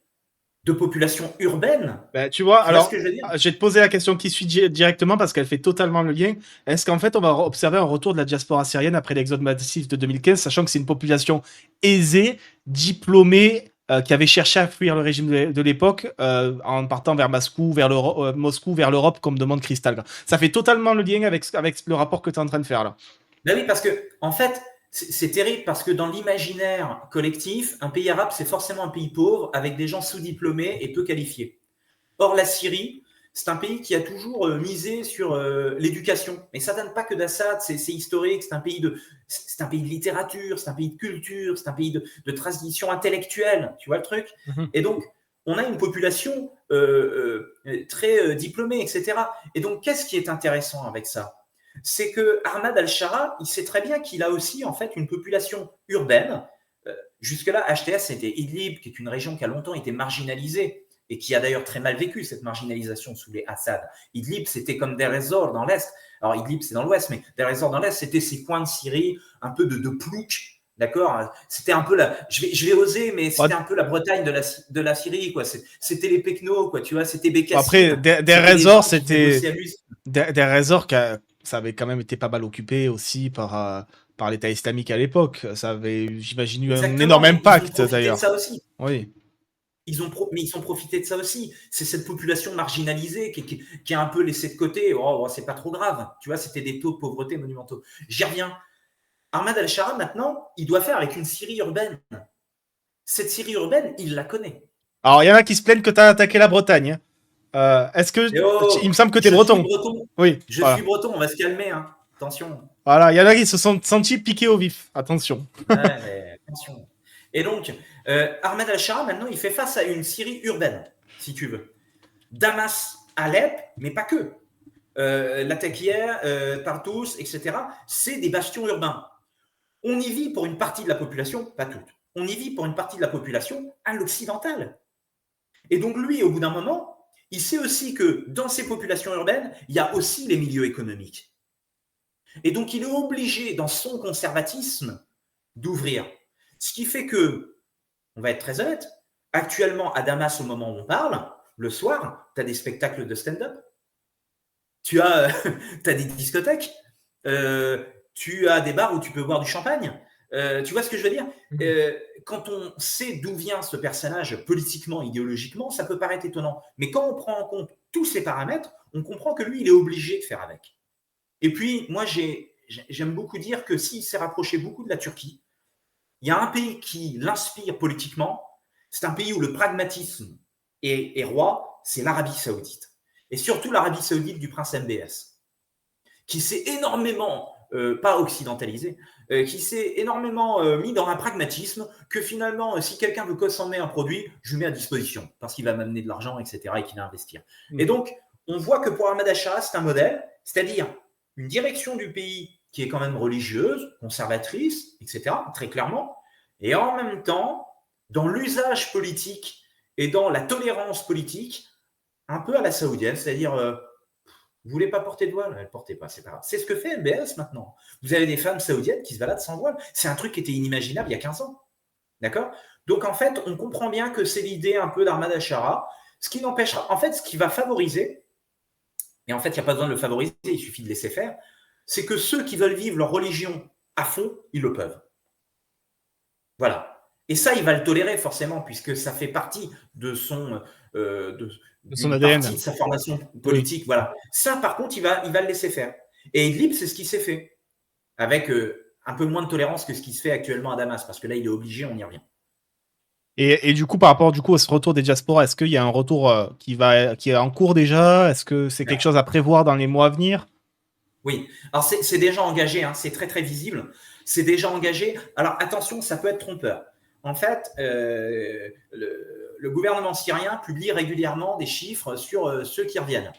de population urbaine. Tu vois, alors, ce que je veux dire? je vais te poser la question qui suit directement parce qu'elle fait totalement le lien. Est-ce qu'en fait, on va observer un retour de la diaspora syrienne après l'exode massif de 2015, sachant que c'est une population aisée, diplômée, qui avait cherché à fuir le régime de l'époque en partant vers Moscou, vers l'Europe, comme demande Kristall. Ça fait totalement le lien avec le rapport que tu es en train de faire là. Ben oui, parce que, en fait, c'est terrible parce que dans l'imaginaire collectif, un pays arabe, c'est forcément un pays pauvre avec des gens sous-diplômés et peu qualifiés. Or, la Syrie, c'est un pays qui a toujours misé sur l'éducation. Mais ça ne donne pas que d'Assad, c'est historique, c'est un pays de littérature, c'est un pays de culture, c'est un pays de tradition intellectuelle, tu vois le truc? Et donc, on a une population très diplômée, etc. Et donc, qu'est-ce qui est intéressant avec ça? C'est que Ahmad Al-Shara, il sait très bien qu'il a aussi en fait une population urbaine. Jusque-là, HTS, c'était Idlib, qui est une région qui a longtemps été marginalisée et qui a d'ailleurs très mal vécu cette marginalisation sous les Assad. Idlib, c'était comme Deir ez-Zor dans l'Est. Alors Idlib, c'est dans l'Ouest, mais Deir ez-Zor dans l'Est, c'était ces coins de Syrie, un peu de plouc, D'accord? C'était un peu je vais oser, mais Bah, c'était un peu la Bretagne de la Syrie, quoi. C'était les pecnos, quoi. Tu vois, c'était après, Bécassine. des C'était les resorts, gens qui venaient c'était bosser à l'usine. des resorts ça avait quand même été pas mal occupé aussi par l'État islamique à l'époque. Ça avait, j'imagine, eu un Exactement, énorme mais ils ont impact profité de ça d'ailleurs. aussi. Oui. Mais ils ont profité de ça aussi. C'est cette population marginalisée qui est un peu laissée de côté. Oh, c'est pas trop grave. Tu vois, c'était des taux de pauvreté monumentaux. J'y reviens. Ahmad al-Shara, maintenant, il doit faire avec une Syrie urbaine. Cette Syrie urbaine, il la connaît. Alors, il y en a qui se plaignent que tu as attaqué la Bretagne. Est-ce que. Et oh, Il me semble que tu es je suis breton. breton. Oui, Je suis voilà. breton, on va se calmer. Hein. Attention. Voilà, il y en a qui se sont sentis piqués au vif. Attention. Ouais, mais attention. Et donc, Ahmed al-Shara, maintenant, il fait face à une Syrie urbaine, si tu veux. Damas, Alep, mais pas que. Latakia, Tartous, etc. C'est des bastions urbains. On y vit pour une partie de la population, pas toute. On y vit pour une partie de la population à l'occidental. Et donc, lui, au bout d'un moment, il sait aussi que dans ces populations urbaines, il y a aussi les milieux économiques. Et donc, il est obligé, dans son conservatisme, d'ouvrir. Ce qui fait que, on va être très honnête, actuellement, à Damas, au moment où on parle, le soir, tu as des spectacles de stand-up, tu as, as des discothèques, tu as des bars où tu peux boire du champagne. Tu vois ce que je veux dire? Quand on sait d'où vient ce personnage politiquement, idéologiquement, ça peut paraître étonnant. Mais quand on prend en compte tous ces paramètres, on comprend que lui, il est obligé de faire avec. Et puis, moi, j'aime beaucoup dire que s'il s'est rapproché beaucoup de la Turquie, il y a un pays qui l'inspire politiquement, c'est un pays où le pragmatisme est roi, c'est l'Arabie Saoudite. Et surtout l'Arabie Saoudite du prince MBS, qui s'est énormément, pas occidentalisé, qui s'est énormément mis dans un pragmatisme que finalement, si quelqu'un veut consommer un produit, je le mets à disposition parce qu'il va m'amener de l'argent, etc. et qu'il va investir. Et donc, on voit que pour Ahmad al-Shara, c'est un modèle, c'est-à-dire une direction du pays qui est quand même religieuse, conservatrice, etc., très clairement, et en même temps, dans l'usage politique et dans la tolérance politique, un peu à la saoudienne, c'est-à-dire vous voulez pas porter de voile? Ne le portez pas, c'est pas grave. C'est ce que fait MBS maintenant. Vous avez des femmes saoudiennes qui se baladent sans voile. C'est un truc qui était inimaginable il y a 15 ans. D'accord? Donc en fait, on comprend bien que c'est l'idée un peu d'Ahmad al-Shara, ce qui n'empêchera, en fait, ce qui va favoriser, et en fait, il n'y a pas besoin de le favoriser, il suffit de laisser faire, c'est que ceux qui veulent vivre leur religion à fond, ils le peuvent. Voilà. Et ça, il va le tolérer forcément, puisque ça fait partie de son d'une partie ADN. de sa formation Oui. politique. Voilà. Ça, par contre, il va le laisser faire. Et Idlib, c'est ce qui s'est fait, avec un peu moins de tolérance que ce qui se fait actuellement à Damas, parce que là, il est obligé, on y revient. Et du coup, par rapport à ce retour des diasporas, est-ce qu'il y a un retour qui est en cours déjà? Est-ce que c'est quelque chose à prévoir dans les mois à venir? Oui, alors c'est déjà engagé, hein, c'est très très visible, c'est déjà engagé. Alors attention, ça peut être trompeur. En fait, le gouvernement syrien publie régulièrement des chiffres sur ceux qui reviennent.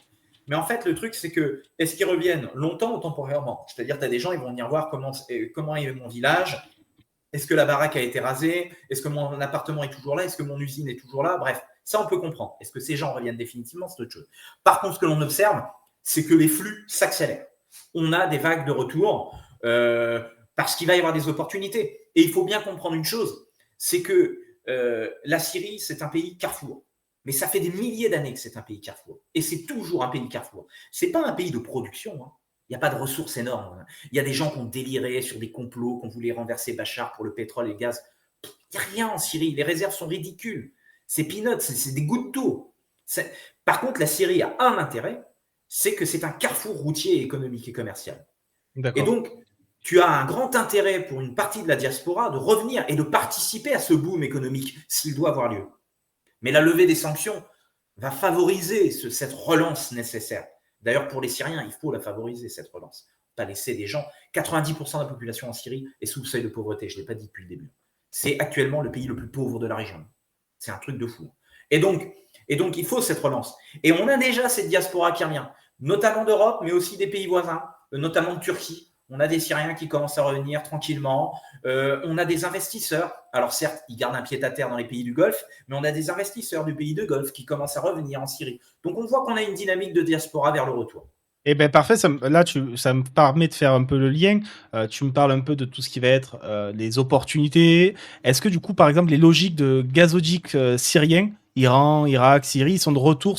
Mais en fait, le truc, c'est que est-ce qu'ils reviennent longtemps ou temporairement? C'est-à-dire, tu as des gens, ils vont venir voir comment est mon village, est-ce que la baraque a été rasée, est-ce que mon appartement est toujours là, est-ce que mon usine est toujours là, bref, ça on peut comprendre. Est-ce que ces gens reviennent définitivement? C'est autre chose. Par contre, ce que l'on observe, c'est que les flux s'accélèrent. On a des vagues de retour parce qu'il va y avoir des opportunités. Et il faut bien comprendre une chose, c'est que la Syrie, c'est un pays carrefour. Mais ça fait des milliers d'années que c'est un pays carrefour. Et c'est toujours un pays carrefour. Ce n'est pas un pays de production. Hein. Il n'y a pas de ressources énormes. Il y a des gens qui ont déliré sur des complots, qu'on voulait renverser Bachar pour le pétrole et le gaz. Il n'y a rien en Syrie. Les réserves sont ridicules. C'est peanuts, c'est des gouttes d'eau. Par contre, la Syrie a un intérêt, c'est que c'est un carrefour routier, économique et commercial. Et D'accord. donc, tu as un grand intérêt pour une partie de la diaspora de revenir et de participer à ce boom économique s'il doit avoir lieu. Mais la levée des sanctions va favoriser cette relance nécessaire. D'ailleurs, pour les Syriens, il faut la favoriser, cette relance. Pas laisser des gens. 90% de la population en Syrie est sous le seuil de pauvreté. Je ne l'ai pas dit depuis le début. C'est actuellement le pays le plus pauvre de la région. C'est un truc de fou. Et donc, il faut cette relance. Et on a déjà cette diaspora qui revient, notamment d'Europe, mais aussi des pays voisins, notamment de Turquie. On a des Syriens qui commencent à revenir tranquillement. On a des investisseurs. Alors certes, ils gardent un pied-à-terre dans les pays du Golfe, mais on a des investisseurs du pays de Golfe qui commencent à revenir en Syrie. Donc on voit qu'on a une dynamique de diaspora vers le retour. Eh ben parfait, ça me permet de faire un peu le lien. Tu me parles un peu de tout ce qui va être les opportunités. Est-ce que du coup, par exemple, les logiques de gazoducs syriens, Iran, Irak, Syrie, ils sont de retour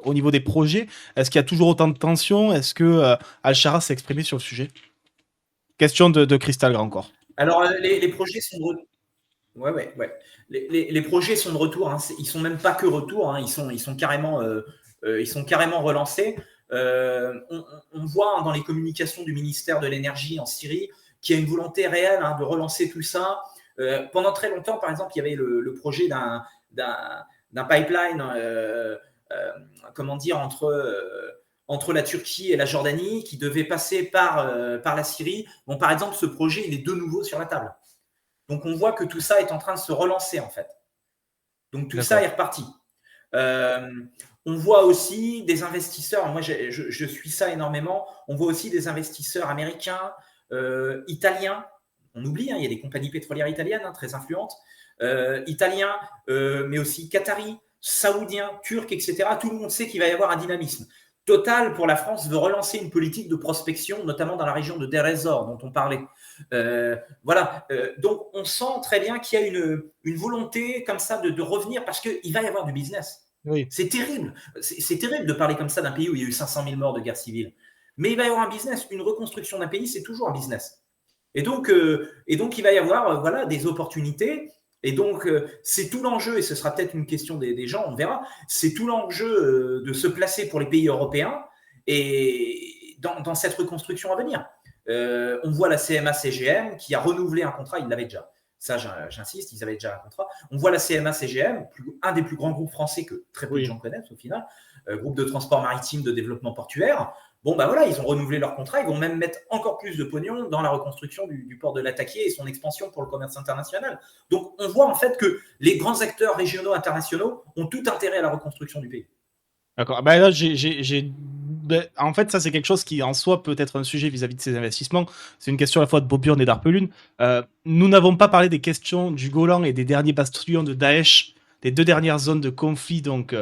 au niveau des projets? Est-ce qu'il y a toujours autant de tensions? Est-ce que Al-Shara s'est exprimé sur le sujet? Question de Crystal Grand encore. Alors, les projets sont de retour. Ouais, ouais, ouais. Les projets sont de retour. Hein. Ils sont même pas que retour. Hein. Ils sont carrément relancés. On voit hein, dans les communications du ministère de l'énergie en Syrie qu'il y a une volonté réelle hein, de relancer tout ça. Pendant très longtemps, par exemple, il y avait le projet d'un pipeline, comment dire, entre la Turquie et la Jordanie qui devait passer par la Syrie. Bon, par exemple, ce projet, il est de nouveau sur la table. Donc on voit que tout ça est en train de se relancer en fait. Donc tout ça D'accord. est reparti. Euh, on voit aussi des investisseurs, moi je suis ça énormément, on voit aussi des investisseurs américains, italiens, on oublie, hein, il y a des compagnies pétrolières italiennes hein, très influentes, italiens, mais aussi qataris, saoudiens, turcs, etc. Tout le monde sait qu'il va y avoir un dynamisme. Total, pour la France, veut relancer une politique de prospection, notamment dans la région de Deir ez-Zor, dont on parlait. Voilà. Donc, on sent très bien qu'il y a une volonté comme ça de revenir parce qu'il va y avoir du business. Oui. C'est terrible. C'est terrible de parler comme ça d'un pays où il y a eu 500 000 morts de guerre civile. Mais il va y avoir un business. Une reconstruction d'un pays, c'est toujours un business. Et donc, il va y avoir voilà, des opportunités. Et donc, c'est tout l'enjeu, et ce sera peut-être une question des gens, on verra, c'est tout l'enjeu de se placer pour les pays européens et dans cette reconstruction à venir. On voit la CMA-CGM qui a renouvelé un contrat, il l'avait déjà. Ça, j'insiste, ils avaient déjà un contrat. On voit la CMA-CGM, un des plus grands groupes français que très peu de gens connaissent au final, groupe de transport maritime, de développement portuaire. Bon, bah voilà, ils ont renouvelé leur contrat, ils vont même mettre encore plus de pognon dans la reconstruction du port de Lataquié et son expansion pour le commerce international. Donc, on voit en fait que les grands acteurs régionaux, internationaux ont tout intérêt à la reconstruction du pays. D'accord. Bah là, en fait, ça, c'est quelque chose qui, en soi, peut être un sujet vis-à-vis de ces investissements. C'est une question à la fois de Boburne et d'Arpelune. Nous n'avons pas parlé des questions du Golan et des derniers bastions de Daesh, des 2 dernières zones de conflit. Donc,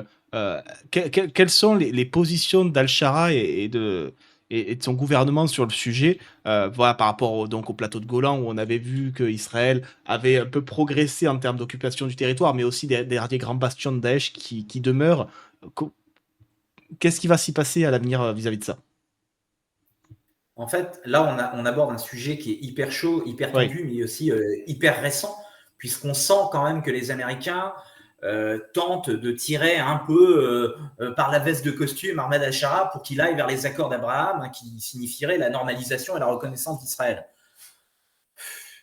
quelles sont les positions d'Al-Shara et de son gouvernement sur le sujet, voilà, par rapport donc au plateau de Golan, où on avait vu qu'Israël avait un peu progressé en termes d'occupation du territoire, mais aussi des derniers grands bastions de Daesh qui demeurent. Qu'est-ce qui va s'y passer à l'avenir vis-à-vis de ça? En fait, là, on aborde un sujet qui est hyper chaud, hyper Oui. tendu, mais aussi hyper récent, puisqu'on sent quand même que les Américains tentent de tirer un peu par la veste de costume Ahmed al-Shara pour qu'il aille vers les accords d'Abraham, hein, qui signifieraient la normalisation et la reconnaissance d'Israël.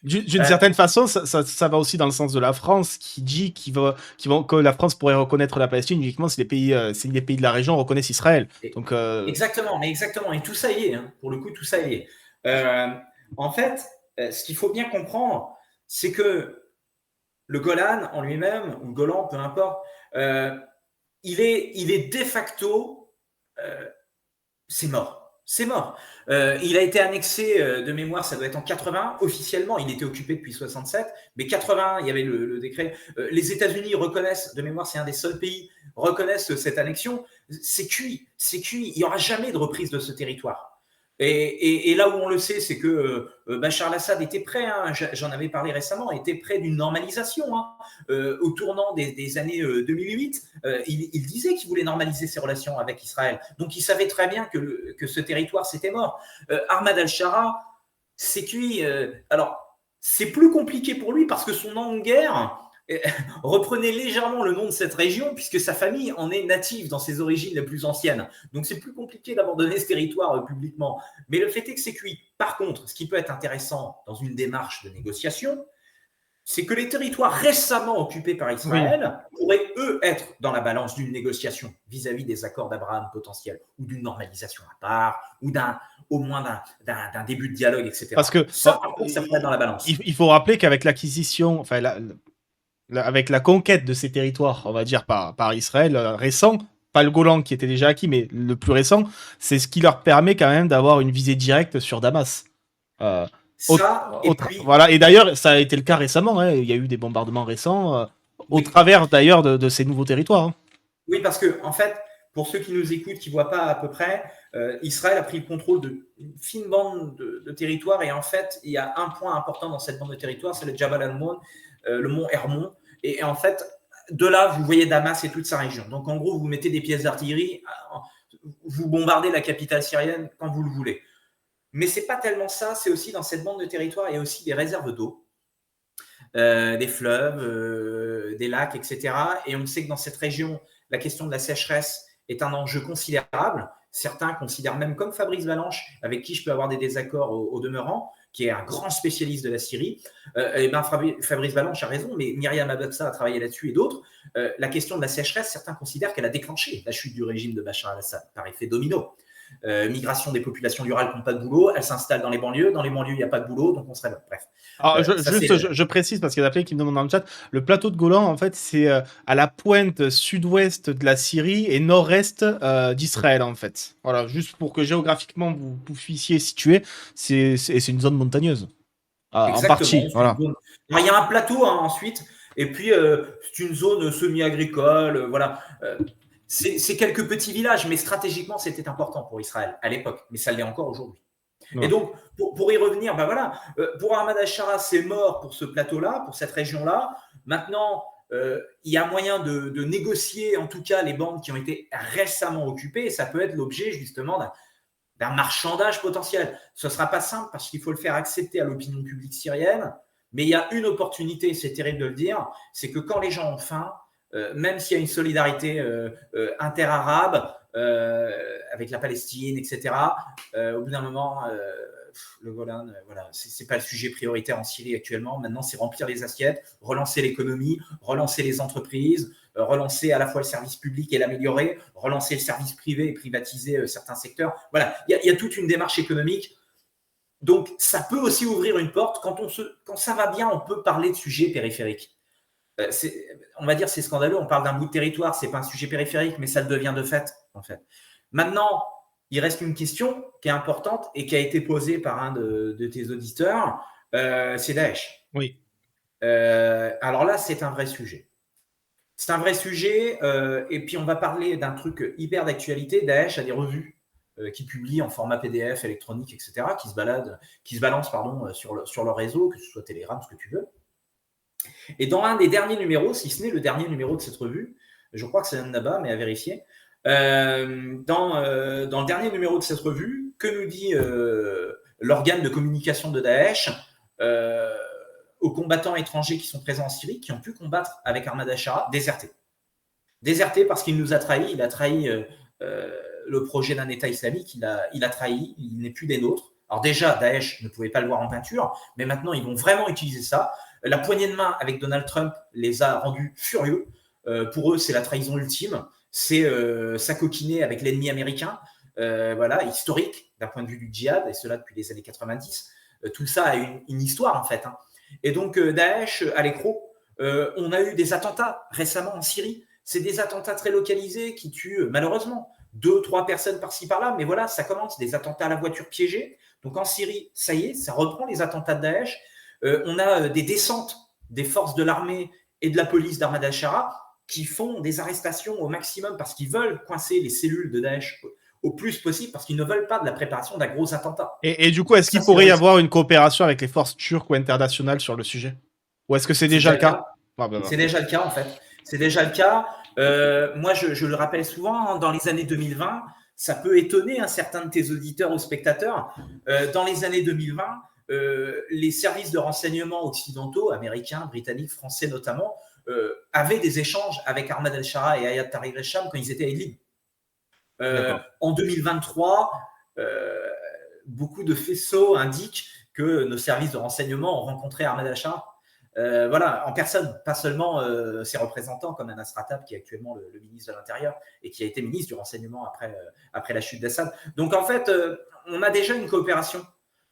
D'une certaine façon, ça va aussi dans le sens de la France, qui dit que la France pourrait reconnaître la Palestine uniquement si les pays de la région reconnaissent Israël. Donc, Exactement, mais exactement. Et tout ça y est, hein. Pour le coup, tout ça y est. En fait, ce qu'il faut bien comprendre, c'est que le Golan en lui-même, ou le Golan, peu importe, il est de facto, c'est mort. C'est mort. Il a été annexé de mémoire, ça doit être en 80. Officiellement, il était occupé depuis 67, mais 80, il y avait le décret. Les États-Unis reconnaissent, de mémoire, c'est un des seuls pays, reconnaissent cette annexion. C'est cuit, c'est cuit. Il n'y aura jamais de reprise de ce territoire. Et là où on le sait, c'est que Bachar al-Assad était prêt, hein, j'en avais parlé récemment, était prêt d'une normalisation. Hein. Au tournant des années 2008, il disait qu'il voulait normaliser ses relations avec Israël. Donc il savait très bien que ce territoire, c'était mort. Ahmad al-Shara, c'est cuit. Alors, c'est plus compliqué pour lui parce que son nom de guerre reprenait légèrement le nom de cette région puisque sa famille en est native dans ses origines les plus anciennes. Donc c'est plus compliqué d'abandonner ce territoire publiquement. Mais le fait est que c'est cuit. Par contre, ce qui peut être intéressant dans une démarche de négociation, c'est que les territoires récemment occupés par Israël pourraient, eux, être dans la balance d'une négociation vis-à-vis des accords d'Abraham potentiels ou d'une normalisation à part ou au moins d'un début de dialogue, etc. parce que Ça, par contre, ça pourrait être dans la balance. il faut rappeler qu'avec l'acquisition, enfin, avec la conquête de ces territoires, on va dire, par Israël récent, pas le Golan qui était déjà acquis, mais le plus récent, c'est ce qui leur permet quand même d'avoir une visée directe sur Damas. Voilà. Et d'ailleurs, ça a été le cas récemment, hein. Il y a eu des bombardements récents au travers d'ailleurs de ces nouveaux territoires. Hein. Oui, parce que, en fait, pour ceux qui nous écoutent, qui ne voient pas à peu près, Israël a pris le contrôle d'une fine bande de territoire. Et en fait, il y a un point important dans cette bande de territoire, c'est le Jabal al-Moun, le mont Hermon. Et en fait, de là, vous voyez Damas et toute sa région. Donc, en gros, vous mettez des pièces d'artillerie, vous bombardez la capitale syrienne quand vous le voulez. Mais ce n'est pas tellement ça. C'est aussi dans cette bande de territoire, il y a aussi des réserves d'eau, des fleuves, des lacs, etc. Et on sait que dans cette région, la question de la sécheresse est un enjeu considérable. Certains considèrent même, comme Fabrice Balanche, avec qui je peux avoir des désaccords au demeurant, qui est un grand spécialiste de la Syrie. Fabrice Balanche a raison, mais Myriam Ababsa a travaillé là-dessus et d'autres. La question de la sécheresse, certains considèrent qu'elle a déclenché la chute du régime de Bachar al-Assad par effet domino. Migration des populations rurales qui n'ont pas de boulot, elles s'installent dans les banlieues, il n'y a pas de boulot, donc on serait là. Bref. Alors, je précise, parce qu'il y a des qui me demandent dans le chat, le plateau de Golan, en fait, c'est à la pointe sud-ouest de la Syrie et nord-est d'Israël, en fait. Voilà, juste pour que géographiquement vous puissiez situer, c'est une zone montagneuse. En partie, voilà. Il y a un plateau ensuite, et puis c'est une zone semi-agricole, voilà. C'est quelques petits villages, mais stratégiquement, c'était important pour Israël à l'époque, mais ça l'est encore aujourd'hui. Ouais. Et donc, pour y revenir, pour Ahmad al-Shara, c'est mort pour ce plateau-là, pour cette région-là. Maintenant, il y a moyen de négocier, en tout cas, les bandes qui ont été récemment occupées, et ça peut être l'objet, justement, d'un marchandage potentiel. Ce ne sera pas simple parce qu'il faut le faire accepter à l'opinion publique syrienne, mais il y a une opportunité, c'est terrible de le dire, c'est que quand les gens ont faim, même s'il y a une solidarité inter-arabe avec la Palestine, etc., au bout d'un moment, le Golan, voilà, c'est pas le sujet prioritaire en Syrie actuellement. Maintenant, c'est remplir les assiettes, relancer l'économie, relancer les entreprises, relancer à la fois le service public et l'améliorer, relancer le service privé et privatiser certains secteurs. Voilà, il y a toute une démarche économique. Donc, ça peut aussi ouvrir une porte. Quand ça va bien, on peut parler de sujets périphériques. On va dire c'est scandaleux, on parle d'un bout de territoire, c'est pas un sujet périphérique, mais ça le devient de fait, en fait. Maintenant, il reste une question qui est importante et qui a été posée par un de tes auditeurs, c'est Daesh. Oui. Alors là, c'est un vrai sujet. C'est un vrai sujet, et puis on va parler d'un truc hyper d'actualité. Daesh a des revues qui publient en format PDF, électronique, etc., qui se balancent sur leur réseau, que ce soit Telegram, ce que tu veux. Et dans un des derniers numéros, si ce n'est le dernier numéro de cette revue, je crois que c'est un Naba, mais à vérifier, dans le dernier numéro de cette revue, que nous dit l'organe de communication de Daesh aux combattants étrangers qui sont présents en Syrie, qui ont pu combattre avec Ahmad al-Shara, désertés. Désertés parce qu'il nous a trahis, il a trahi le projet d'un État islamique, il a trahi, il n'est plus des nôtres. Alors déjà, Daesh ne pouvait pas le voir en peinture, mais maintenant, ils vont vraiment utiliser ça. La poignée de main avec Donald Trump les a rendus furieux. Pour eux, c'est la trahison ultime. C'est s'acoquiner avec l'ennemi américain, voilà, historique d'un point de vue du djihad, et cela depuis les années 90. Tout ça a une histoire, en fait. Hein. Et donc, Daesh à l'écrou. On a eu des attentats récemment en Syrie. C'est des attentats très localisés qui tuent, malheureusement, 2-3 personnes par-ci, par-là. Mais voilà, ça commence, des attentats à la voiture piégée. Donc, en Syrie, ça y est, ça reprend les attentats de Daesh. On a des descentes des forces de l'armée et de la police d'Ahmad al-Shara qui font des arrestations au maximum parce qu'ils veulent coincer les cellules de Daesh au plus possible parce qu'ils ne veulent pas de la préparation d'un gros attentat. Et du coup, est-ce qu'il pourrait y avoir une coopération avec les forces turques ou internationales sur le sujet? Ou est-ce que c'est déjà le cas? C'est déjà le cas, en fait. C'est déjà le cas. Moi, je le rappelle souvent, hein, dans les années 2020, ça peut étonner certains de tes auditeurs ou spectateurs. Dans les années 2020, les services de renseignement occidentaux, américains, britanniques, français notamment, avaient des échanges avec Ahmad al-Shara et Ayat Tahrir al-Sham quand ils étaient à Idlib. En 2023, beaucoup de faisceaux indiquent que nos services de renseignement ont rencontré Ahmad al-Shara. Voilà, en personne, pas seulement ses représentants comme Anas Rattab, qui est actuellement le ministre de l'Intérieur et qui a été ministre du renseignement après la chute d'Assad. Donc en fait, on a déjà une coopération.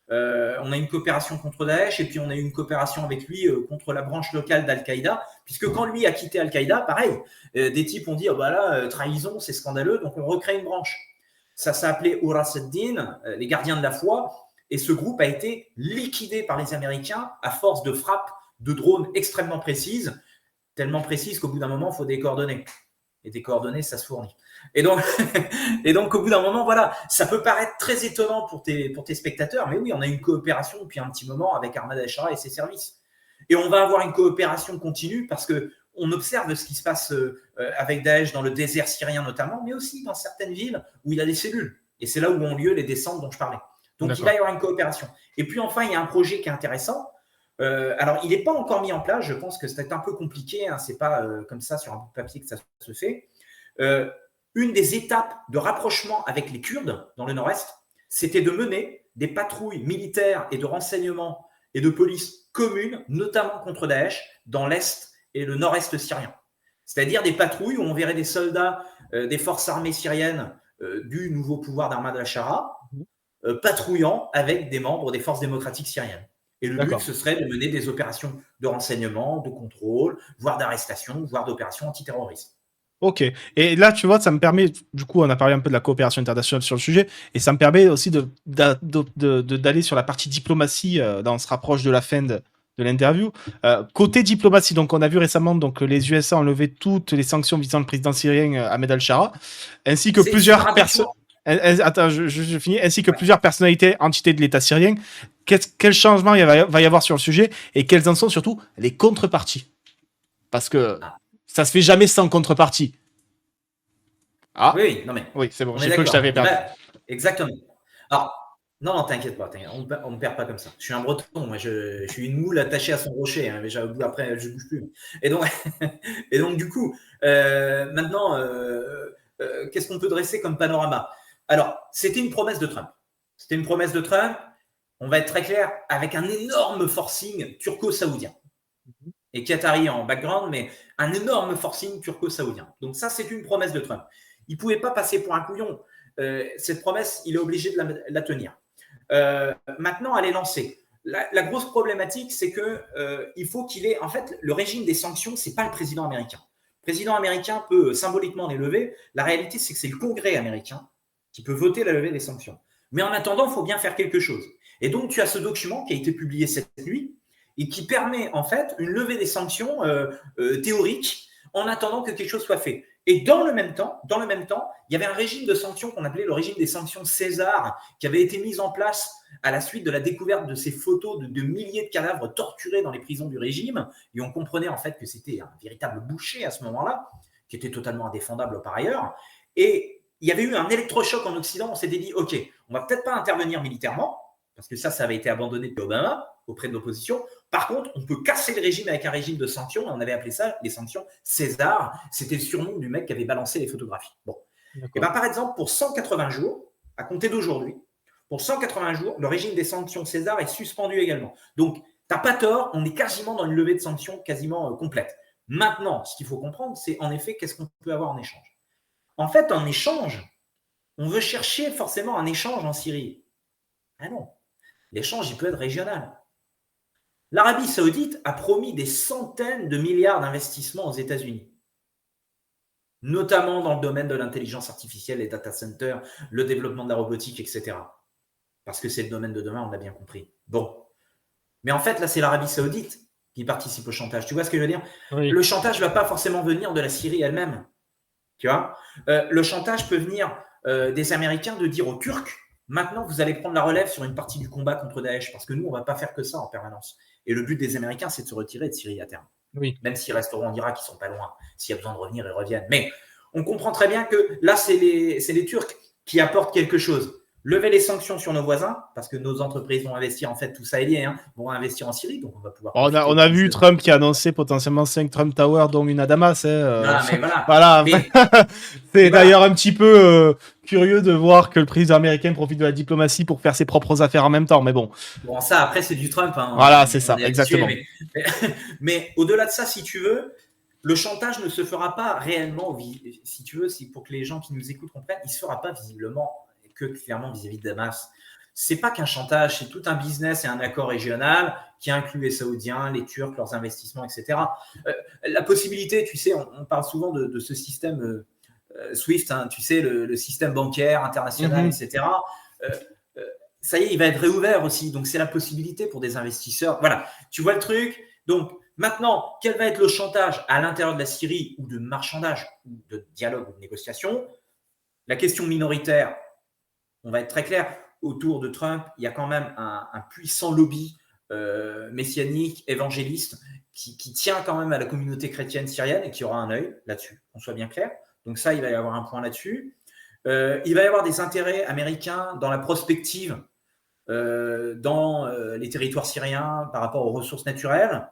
On a une coopération contre Daesh et puis on a une coopération avec lui contre la branche locale d'Al-Qaïda, puisque quand lui a quitté Al-Qaïda, pareil, des types ont dit oh bah là, trahison, c'est scandaleux, donc on recrée une branche. Ça s'appelait Uras ad-Din, les gardiens de la foi, et ce groupe a été liquidé par les Américains à force de frappes de drones extrêmement précises, tellement précises qu'au bout d'un moment, il faut des coordonnées. Et des coordonnées, ça se fournit. Et donc, et donc, au bout d'un moment, voilà, ça peut paraître très étonnant pour tes spectateurs, mais oui, on a une coopération depuis un petit moment avec Ahmad al-Shara et ses services. Et on va avoir une coopération continue parce que on observe ce qui se passe avec Daesh dans le désert syrien notamment, mais aussi dans certaines villes où il a des cellules. Et c'est là où ont lieu les descentes dont je parlais. Donc, il va y avoir une coopération. Et puis, enfin, il y a un projet qui est intéressant. Alors, il n'est pas encore mis en place. Je pense que c'est un peu compliqué. Hein, c'est pas comme ça sur un bout de papier que ça se fait. Une des étapes de rapprochement avec les Kurdes dans le nord-est, c'était de mener des patrouilles militaires et de renseignement et de police communes, notamment contre Daesh, dans l'est et le nord-est syrien. C'est-à-dire des patrouilles où on verrait des soldats des forces armées syriennes du nouveau pouvoir d'Ahmad al-Shara patrouillant avec des membres des forces démocratiques syriennes. Et le but, ce serait de mener des opérations de renseignement, de contrôle, voire d'arrestation, voire d'opérations antiterroristes. Ok. Et là, tu vois, ça me permet, du coup, on a parlé un peu de la coopération internationale sur le sujet, et ça me permet aussi d'aller sur la partie diplomatie, on se rapproche de la fin de l'interview. Côté diplomatie, donc on a vu récemment donc les USA ont levé toutes les sanctions visant le président syrien Ahmed al-Shara, ainsi que plusieurs personnes. Attends, je finis. Ainsi que plusieurs personnalités, entités de l'État syrien. Quel changement il va y avoir sur le sujet et quelles en sont surtout les contreparties? Parce que ça se fait jamais sans contrepartie. Ah. Oui, non mais. Oui, c'est bon, j'ai cru que je t'avais perdu. Exactement. Alors, non, t'inquiète pas, on ne perd pas comme ça. Je suis un breton, moi, je suis une moule attachée à son rocher, hein, mais après, je ne bouge plus. Et donc, du coup, maintenant, qu'est-ce qu'on peut dresser comme panorama? Alors, c'était une promesse de Trump. C'était une promesse de Trump, on va être très clair, avec un énorme forcing turco-saoudien. Et qatari en background, mais un énorme forcing turco-saoudien. Donc ça, c'est une promesse de Trump. Il ne pouvait pas passer pour un couillon. Cette promesse, il est obligé de la tenir. Maintenant, elle est lancée. La grosse problématique, c'est qu'il faut qu'il ait… En fait, le régime des sanctions, ce n'est pas le président américain. Le président américain peut symboliquement les lever. La réalité, c'est que c'est le Congrès américain qui peut voter la levée des sanctions. Mais en attendant, il faut bien faire quelque chose. Et donc, tu as ce document qui a été publié cette nuit et qui permet en fait une levée des sanctions théoriques en attendant que quelque chose soit fait. Et dans le même temps, il y avait un régime de sanctions qu'on appelait le régime des sanctions César, qui avait été mis en place à la suite de la découverte de ces photos de milliers de cadavres torturés dans les prisons du régime. Et on comprenait en fait que c'était un véritable boucher à ce moment-là, qui était totalement indéfendable par ailleurs. Et il y avait eu un électrochoc en Occident. On s'était dit, OK, on va peut-être pas intervenir militairement, parce que ça avait été abandonné depuis Obama auprès de l'opposition. Par contre, on peut casser le régime avec un régime de sanctions. On avait appelé ça les sanctions César. C'était le surnom du mec qui avait balancé les photographies. Bon. Et ben, par exemple, pour 180 jours, à compter d'aujourd'hui, pour 180 jours, le régime des sanctions César est suspendu également. Donc, t'as pas tort, on est quasiment dans une levée de sanctions quasiment complète. Maintenant, ce qu'il faut comprendre, c'est en effet qu'est-ce qu'on peut avoir en échange. En fait, en échange, on veut chercher forcément un échange en Syrie. Ah non, l'échange, il peut être régional. L'Arabie saoudite a promis des centaines de milliards d'investissements aux États-Unis, notamment dans le domaine de l'intelligence artificielle, les data centers, le développement de la robotique, etc. Parce que c'est le domaine de demain, on l'a bien compris. Bon. Mais en fait, là, c'est l'Arabie saoudite qui participe au chantage. Tu vois ce que je veux dire? Oui. Le chantage ne va pas forcément venir de la Syrie elle-même. Tu vois, le chantage peut venir des Américains de dire aux Turcs, maintenant, vous allez prendre la relève sur une partie du combat contre Daesh, parce que nous, on ne va pas faire que ça en permanence. Et le but des Américains, c'est de se retirer de Syrie à terme. Oui. Même s'ils resteront en Irak, ils ne sont pas loin. S'il y a besoin de revenir, ils reviennent. Mais on comprend très bien que là, c'est les Turcs qui apportent quelque chose. Lever les sanctions sur nos voisins, parce que nos entreprises vont investir, en fait, tout ça est lié, hein, vont investir en Syrie, donc on va pouvoir… On a vu Trump qui a annoncé potentiellement 5 Trump Towers, dont une à Damas. Non, mais voilà. Mais, c'est d'ailleurs un petit peu curieux de voir que le président américain profite de la diplomatie pour faire ses propres affaires en même temps, mais bon. Bon, ça, après, c'est du Trump. Hein, voilà, c'est ça, exactement. Mais au-delà de ça, si tu veux, le chantage ne se fera pas réellement, si tu veux, pour que les gens qui nous écoutent comprennent, il ne se fera pas visiblement que clairement vis-à-vis de Damas. C'est pas qu'un chantage, c'est tout un business et un accord régional qui inclut les Saoudiens, les Turcs, leurs investissements, etc. La possibilité, tu sais, on parle souvent de ce système SWIFT, hein, tu sais, le système bancaire international, etc. Ça y est, il va être réouvert aussi. Donc, c'est la possibilité pour des investisseurs. Voilà, tu vois le truc. Donc, maintenant, quel va être le chantage à l'intérieur de la Syrie ou de marchandage ou de dialogue ou de négociation? La question minoritaire, on va être très clair, autour de Trump, il y a quand même un puissant lobby messianique, évangéliste, qui tient quand même à la communauté chrétienne syrienne et qui aura un œil là-dessus, qu'on soit bien clair. Donc ça, il va y avoir un point là-dessus. Il va y avoir des intérêts américains dans la prospective dans les territoires syriens par rapport aux ressources naturelles.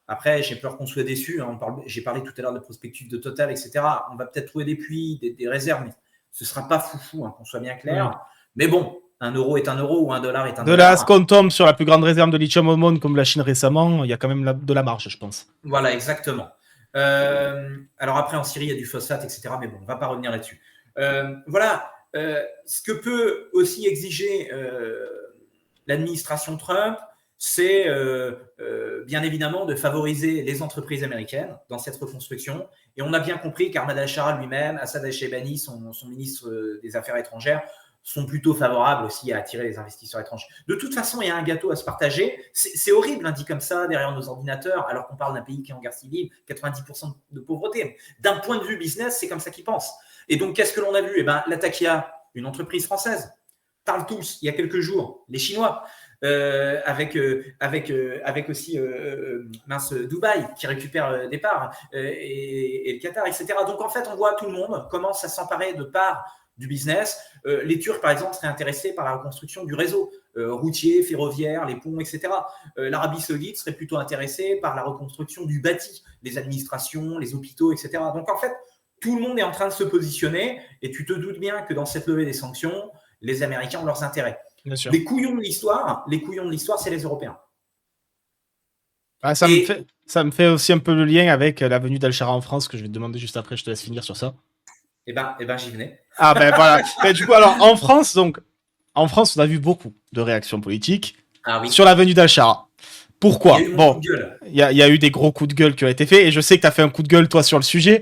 Après, j'ai peur qu'on soit déçu. Hein. J'ai parlé tout à l'heure de prospective de Total, etc. On va peut-être trouver des puits, des réserves, mais ce ne sera pas foufou, hein, qu'on soit bien clair. Mais bon, un euro est un euro ou un dollar est un dollar. De là à ce qu'on tombe sur la plus grande réserve de lithium au monde, comme la Chine récemment, il y a quand même de la marge, je pense. Voilà, exactement. Alors après, en Syrie, il y a du phosphate, etc. Mais bon, on ne va pas revenir là-dessus. Voilà. Ce que peut aussi exiger l'administration Trump, c'est bien évidemment de favoriser les entreprises américaines dans cette reconstruction. Et on a bien compris qu'Ahmad al-Shara lui-même, Assad al-Shaibani, son ministre des Affaires étrangères, sont plutôt favorables aussi à attirer les investisseurs étrangers. De toute façon, il y a un gâteau à se partager. C'est horrible, hein, dit comme ça, derrière nos ordinateurs, alors qu'on parle d'un pays qui est en guerre civile, 90% de pauvreté. D'un point de vue business, c'est comme ça qu'ils pensent. Et donc, qu'est-ce que l'on a vu? Eh ben, Latakia, une entreprise française, Tarl Tools, il y a quelques jours, les Chinois, avec aussi Dubaï qui récupère des parts et le Qatar, etc. Donc en fait, on voit tout le monde commence à s'emparer de parts du business. Les Turcs, par exemple, seraient intéressés par la reconstruction du réseau routier, ferroviaire, les ponts, etc. L'Arabie Saoudite serait plutôt intéressée par la reconstruction du bâti, les administrations, les hôpitaux, etc. Donc en fait, tout le monde est en train de se positionner et tu te doutes bien que dans cette levée des sanctions, les Américains ont leurs intérêts. Les couillons de l'histoire, c'est les Européens. Ah, ça me fait aussi un peu le lien avec la venue d'Al-Shara en France, que je vais te demander juste après, je te laisse finir sur ça. Eh ben j'y venais. Ah ben voilà. Mais du coup, alors en France, on a vu beaucoup de réactions politiques sur la venue d'Al-Shara. Pourquoi? Bon, il y a eu des gros coups de gueule qui ont été faits, et je sais que tu as fait un coup de gueule, toi, sur le sujet.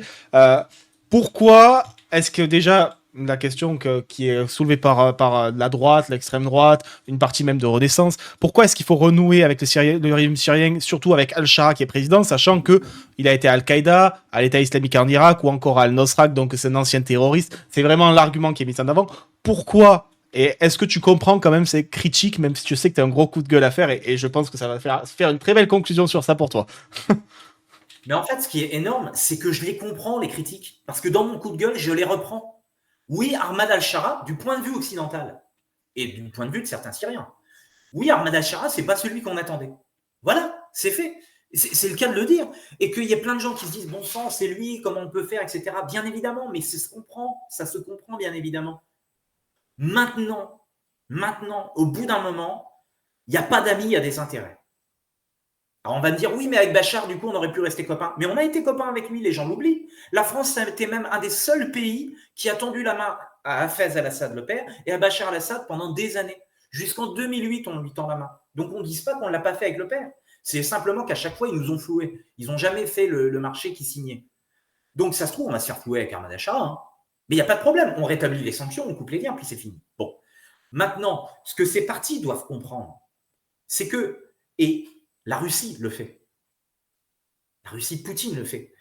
Pourquoi est-ce que déjà, la question qui est soulevée par la droite, l'extrême droite, une partie même de Renaissance, pourquoi est-ce qu'il faut renouer avec le régime syrien, surtout avec Al-Shara qui est président, sachant qu'il a été à Al-Qaïda, à l'État islamique en Irak ou encore à Al-Nosra, donc c'est un ancien terroriste. C'est vraiment l'argument qui est mis en avant. Pourquoi? Et est-ce que tu comprends quand même ces critiques, même si je sais que tu as un gros coup de gueule à faire, et je pense que ça va faire une très belle conclusion sur ça pour toi. Mais en fait, ce qui est énorme, c'est que je les comprends, les critiques, parce que dans mon coup de gueule, je les reprends. Oui, Ahmad al-Shara, du point de vue occidental, et du point de vue de certains Syriens, oui, Ahmad al-Shara, c'est pas celui qu'on attendait. Voilà, c'est fait. C'est le cas de le dire. Et qu'il y a plein de gens qui se disent, bon sang, c'est lui, comment on peut faire, etc. Bien évidemment, mais ça se comprend, bien évidemment. Maintenant, au bout d'un moment, il n'y a pas d'amis, il y a des intérêts. Alors on va me dire, oui, mais avec Bachar, du coup, on aurait pu rester copains. Mais on a été copains avec lui, les gens l'oublient. La France, ça a été même un des seuls pays qui a tendu la main à Hafez al-Assad, le père, et à Bachar al-Assad pendant des années. Jusqu'en 2008, on lui tend la main. Donc on ne dise pas qu'on ne l'a pas fait avec le père. C'est simplement qu'à chaque fois, ils nous ont floués. Ils n'ont jamais fait le marché qui signait. Donc ça se trouve, on va se faire flouer avec Ahmad al-Shara. Hein. Mais il n'y a pas de problème. On rétablit les sanctions, on coupe les liens, puis c'est fini. Bon. Maintenant, ce que ces partis doivent comprendre, c'est que, et la Russie le fait, la Russie de Poutine le fait,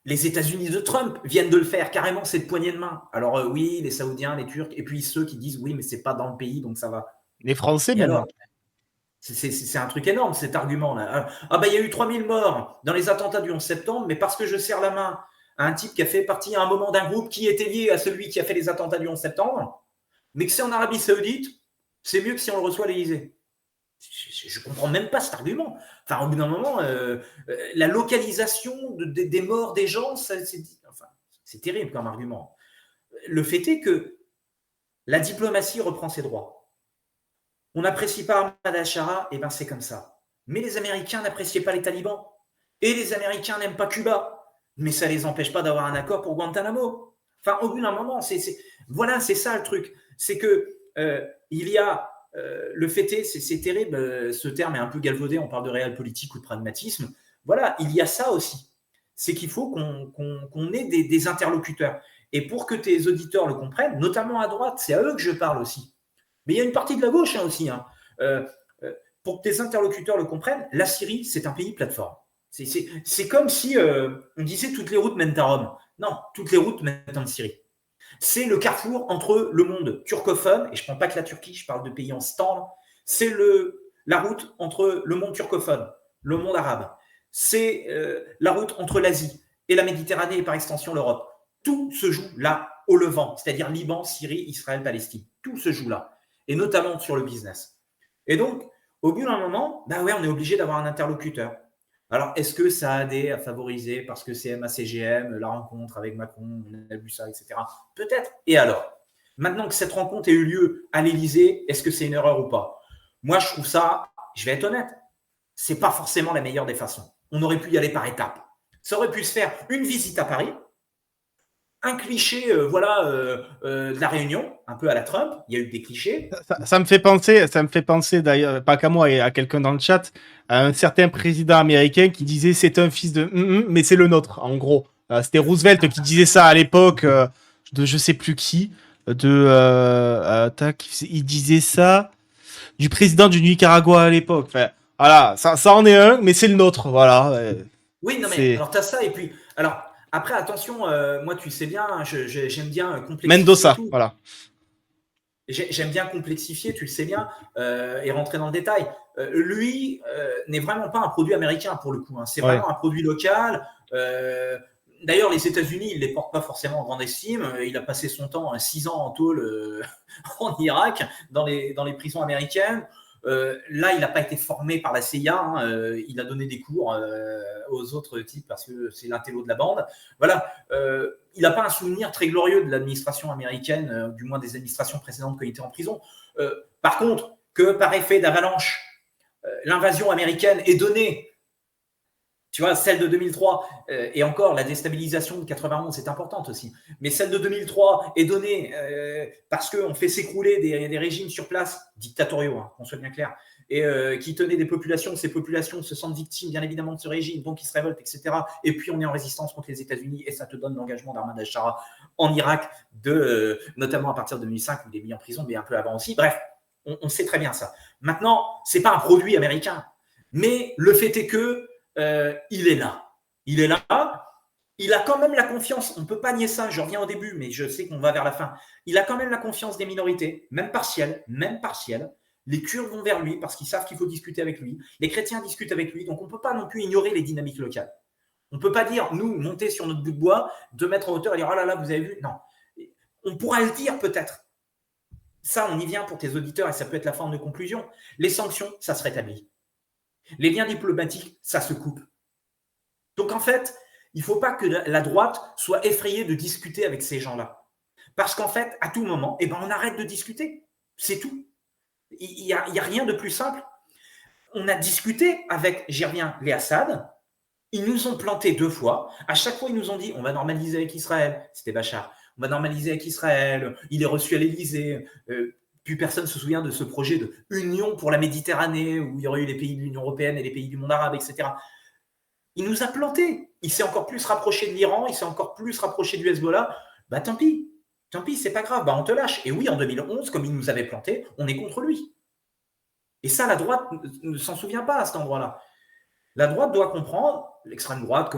les États-Unis de Trump viennent de le faire, carrément, cette poignée de main. Alors oui, les Saoudiens, les Turcs, et puis ceux qui disent, oui, mais c'est pas dans le pays, donc ça va. Les Français, même. Alors, c'est un truc énorme, cet argument-là. Ah bah, il y a eu 3000 morts dans les attentats du 11 septembre, mais parce que je serre la main à un type qui a fait partie à un moment d'un groupe qui était lié à celui qui a fait les attentats du 11 septembre, mais que c'est en Arabie Saoudite, c'est mieux que si on le reçoit à l'Élysée. Je ne comprends même pas cet argument. Enfin, au bout d'un moment, la localisation des morts des gens, c'est terrible comme argument. Le fait est que la diplomatie reprend ses droits. On n'apprécie pas Ahmad al-Shara, et ben c'est comme ça. Mais les Américains n'appréciaient pas les talibans. Et les Américains n'aiment pas Cuba. Mais ça ne les empêche pas d'avoir un accord pour Guantanamo. Enfin, au bout d'un moment, voilà, c'est ça le truc. C'est que il y a le fait est, c'est terrible, ce terme est un peu galvaudé, on parle de réel politique ou de pragmatisme. Voilà, il y a ça aussi. C'est qu'il faut qu'on ait des interlocuteurs. Et pour que tes auditeurs le comprennent, notamment à droite, c'est à eux que je parle aussi. Mais il y a une partie de la gauche aussi. Hein. Pour que tes interlocuteurs le comprennent, la Syrie, c'est un pays plateforme. C'est comme si on disait toutes les routes mènent à Rome. Non, toutes les routes mènent en Syrie. C'est le carrefour entre le monde turcophone, et je ne prends pas que la Turquie, je parle de pays en stand, c'est la route entre le monde turcophone, le monde arabe. C'est la route entre l'Asie et la Méditerranée et par extension l'Europe. Tout se joue là, au Levant, c'est-à-dire Liban, Syrie, Israël, Palestine. Tout se joue là, et notamment sur le business. Et donc, au bout d'un moment, bah ouais, on est obligé d'avoir un interlocuteur. Alors, est-ce que ça a aidé à favoriser, parce que c'est MACGM, la rencontre avec Macron, on a vu ça, etc. Peut-être. Et alors, maintenant que cette rencontre a eu lieu à l'Élysée, est-ce que c'est une erreur ou pas? Moi, je trouve ça, je vais être honnête, c'est pas forcément la meilleure des façons. On aurait pu y aller par étapes. Ça aurait pu se faire une visite à Paris, un cliché, de la Réunion, un peu à la Trump. Il y a eu des clichés. Ça me fait penser d'ailleurs, pas qu'à moi et à quelqu'un dans le chat, à un certain président américain qui disait c'est un fils de mais c'est le nôtre, en gros. C'était Roosevelt qui disait ça à l'époque, de je sais plus qui, il disait ça du président du Nicaragua à l'époque. Enfin, voilà, ça en est un, mais c'est le nôtre, voilà. Oui, non, mais alors tu as ça, et puis, alors, après, attention, moi, tu sais bien, j'aime bien complexifier Mendoza, tout. voilà. J'aime bien complexifier, tu le sais bien, et rentrer dans le détail. Lui n'est vraiment pas un produit américain pour le coup. Hein. C'est vraiment un produit local. D'ailleurs, les États-Unis, ils ne les portent pas forcément en grande estime. Il a passé son temps, 6 ans en tôle en Irak, dans les prisons américaines. Là, il n'a pas été formé par la CIA. Hein. Il a donné des cours aux autres types parce que c'est l'intello de la bande. Voilà. Il n'a pas un souvenir très glorieux de l'administration américaine, du moins des administrations précédentes quand il était en prison. Par contre, que par effet d'avalanche, l'invasion américaine est donnée, tu vois, celle de 2003, et encore, la déstabilisation de 91 c'est importante aussi, mais celle de 2003 est donnée parce qu'on fait s'écrouler des régimes sur place, dictatoriaux, hein, qu'on soit bien clair, et qui tenaient des populations, ces populations se sentent victimes bien évidemment de ce régime, donc ils se révoltent, etc. Et puis on est en résistance contre les États-Unis, et ça te donne l'engagement d'Ahmad al-Shara en Irak, notamment à partir de 2005, où il est mis en prison, mais un peu avant aussi. Bref, on sait très bien ça. Maintenant, c'est pas un produit américain, mais le fait est que il est là. Il est là. Il a quand même la confiance, on ne peut pas nier ça, je reviens au début, mais je sais qu'on va vers la fin. Il a quand même la confiance des minorités, même partielle. Les Kurdes vont vers lui parce qu'ils savent qu'il faut discuter avec lui. Les chrétiens discutent avec lui, donc on ne peut pas non plus ignorer les dynamiques locales. On ne peut pas dire, nous, monter sur notre bout de bois, 2 mètres en hauteur et dire, oh là là, vous avez vu? Non. On pourra le dire peut-être. Ça, on y vient pour tes auditeurs et ça peut être la forme de conclusion. Les sanctions, ça se rétablit. Les liens diplomatiques, ça se coupe. Donc en fait, il ne faut pas que la droite soit effrayée de discuter avec ces gens-là. Parce qu'en fait, à tout moment, on arrête de discuter. C'est tout. Il n'y a rien de plus simple. On a discuté avec, j'y reviens, les Assad. Ils nous ont planté 2 fois. À chaque fois, ils nous ont dit, on va normaliser avec Israël. C'était Bachar. On va normaliser avec Israël. Il est reçu à l'Élysée. Plus personne ne se souvient de ce projet de union pour la Méditerranée, où il y aurait eu les pays de l'Union européenne et les pays du monde arabe, etc. Il nous a plantés. Il s'est encore plus rapproché de l'Iran, il s'est encore plus rapproché du Hezbollah. Bah tant pis, c'est pas grave, on te lâche. Et oui, en 2011, comme il nous avait plantés, on est contre lui. Et ça, la droite ne s'en souvient pas à cet endroit-là. La droite doit comprendre, l'extrême droite,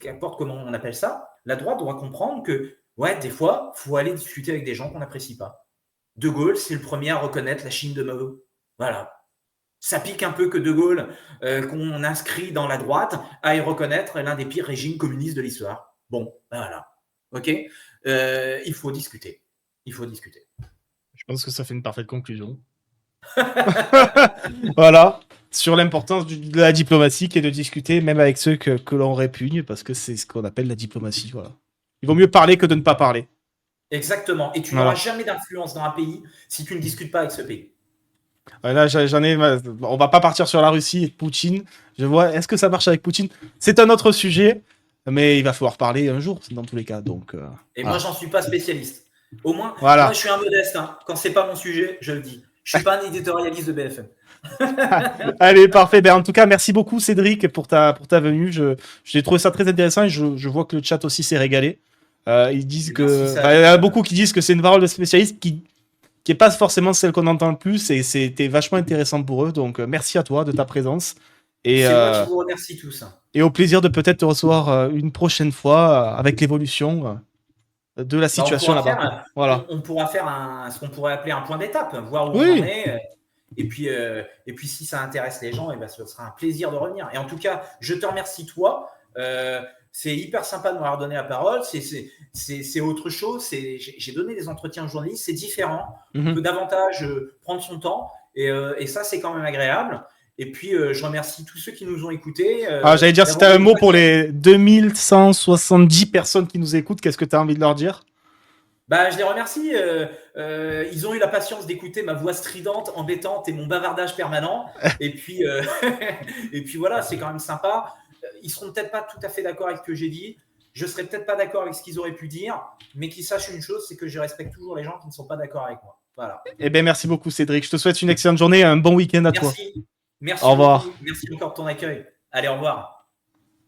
qu'importe comment on appelle ça, la droite doit comprendre que, ouais, des fois, il faut aller discuter avec des gens qu'on n'apprécie pas. De Gaulle, c'est le premier à reconnaître la Chine de Mao. Voilà. Ça pique un peu que De Gaulle, qu'on inscrit dans la droite, aille reconnaître l'un des pires régimes communistes de l'histoire. Bon, voilà. OK. Il faut discuter. Je pense que ça fait une parfaite conclusion. Voilà. Sur l'importance de la diplomatie qui est de discuter, même avec ceux que l'on répugne, parce que c'est ce qu'on appelle la diplomatie. Voilà. Il vaut mieux parler que de ne pas parler. Exactement. Et tu n'auras jamais d'influence dans un pays si tu ne discutes pas avec ce pays. Là, on va pas partir sur la Russie et Poutine. Je vois. Est-ce que ça marche avec Poutine? C'est un autre sujet, mais il va falloir parler un jour, dans tous les cas. Donc. Et moi, j'en suis pas spécialiste. Au moins, voilà. Moi, je suis un modeste. Hein. Quand c'est pas mon sujet, je le dis. Je suis pas un éditorialiste de BFM. Allez, parfait. En tout cas, merci beaucoup, Cédric, pour ta venue. J'ai trouvé ça très intéressant et je vois que le chat aussi s'est régalé. Ils disent que. Il y a beaucoup qui disent que c'est une parole de spécialiste qui est pas forcément celle qu'on entend le plus, et c'était vachement intéressant pour eux. Donc, merci à toi de ta présence. Et c'est moi qui vous remercie tous. Et au plaisir de peut-être te recevoir une prochaine fois avec l'évolution. de la Bah, situation là-bas. Voilà. on pourra faire ce qu'on pourrait appeler un point d'étape, voir où on en Oui. est. Et puis si ça intéresse les gens, et ben, ce sera un plaisir de revenir. Et en tout cas, je te remercie toi. C'est hyper sympa de m'avoir donné la parole. C'est autre chose. J'ai donné des entretiens aux journalistes. C'est différent. On peut davantage prendre son temps. Et ça, c'est quand même agréable. Et puis, je remercie tous ceux qui nous ont écoutés. J'allais dire, si tu as un mot pour les 2170 personnes qui nous écoutent, qu'est-ce que tu as envie de leur dire? Bah, je les remercie. Ils ont eu la patience d'écouter ma voix stridente, embêtante et mon bavardage permanent. Et puis, et puis voilà, c'est quand même sympa. Ils seront peut-être pas tout à fait d'accord avec ce que j'ai dit. Je serai peut-être pas d'accord avec ce qu'ils auraient pu dire, mais qu'ils sachent une chose, c'est que je respecte toujours les gens qui ne sont pas d'accord avec moi. Voilà. Eh bien, merci beaucoup, Cédric. Je te souhaite une excellente journée et un bon week-end à toi. Merci. Merci Au revoir. beaucoup. Merci encore de ton accueil. Allez, au revoir.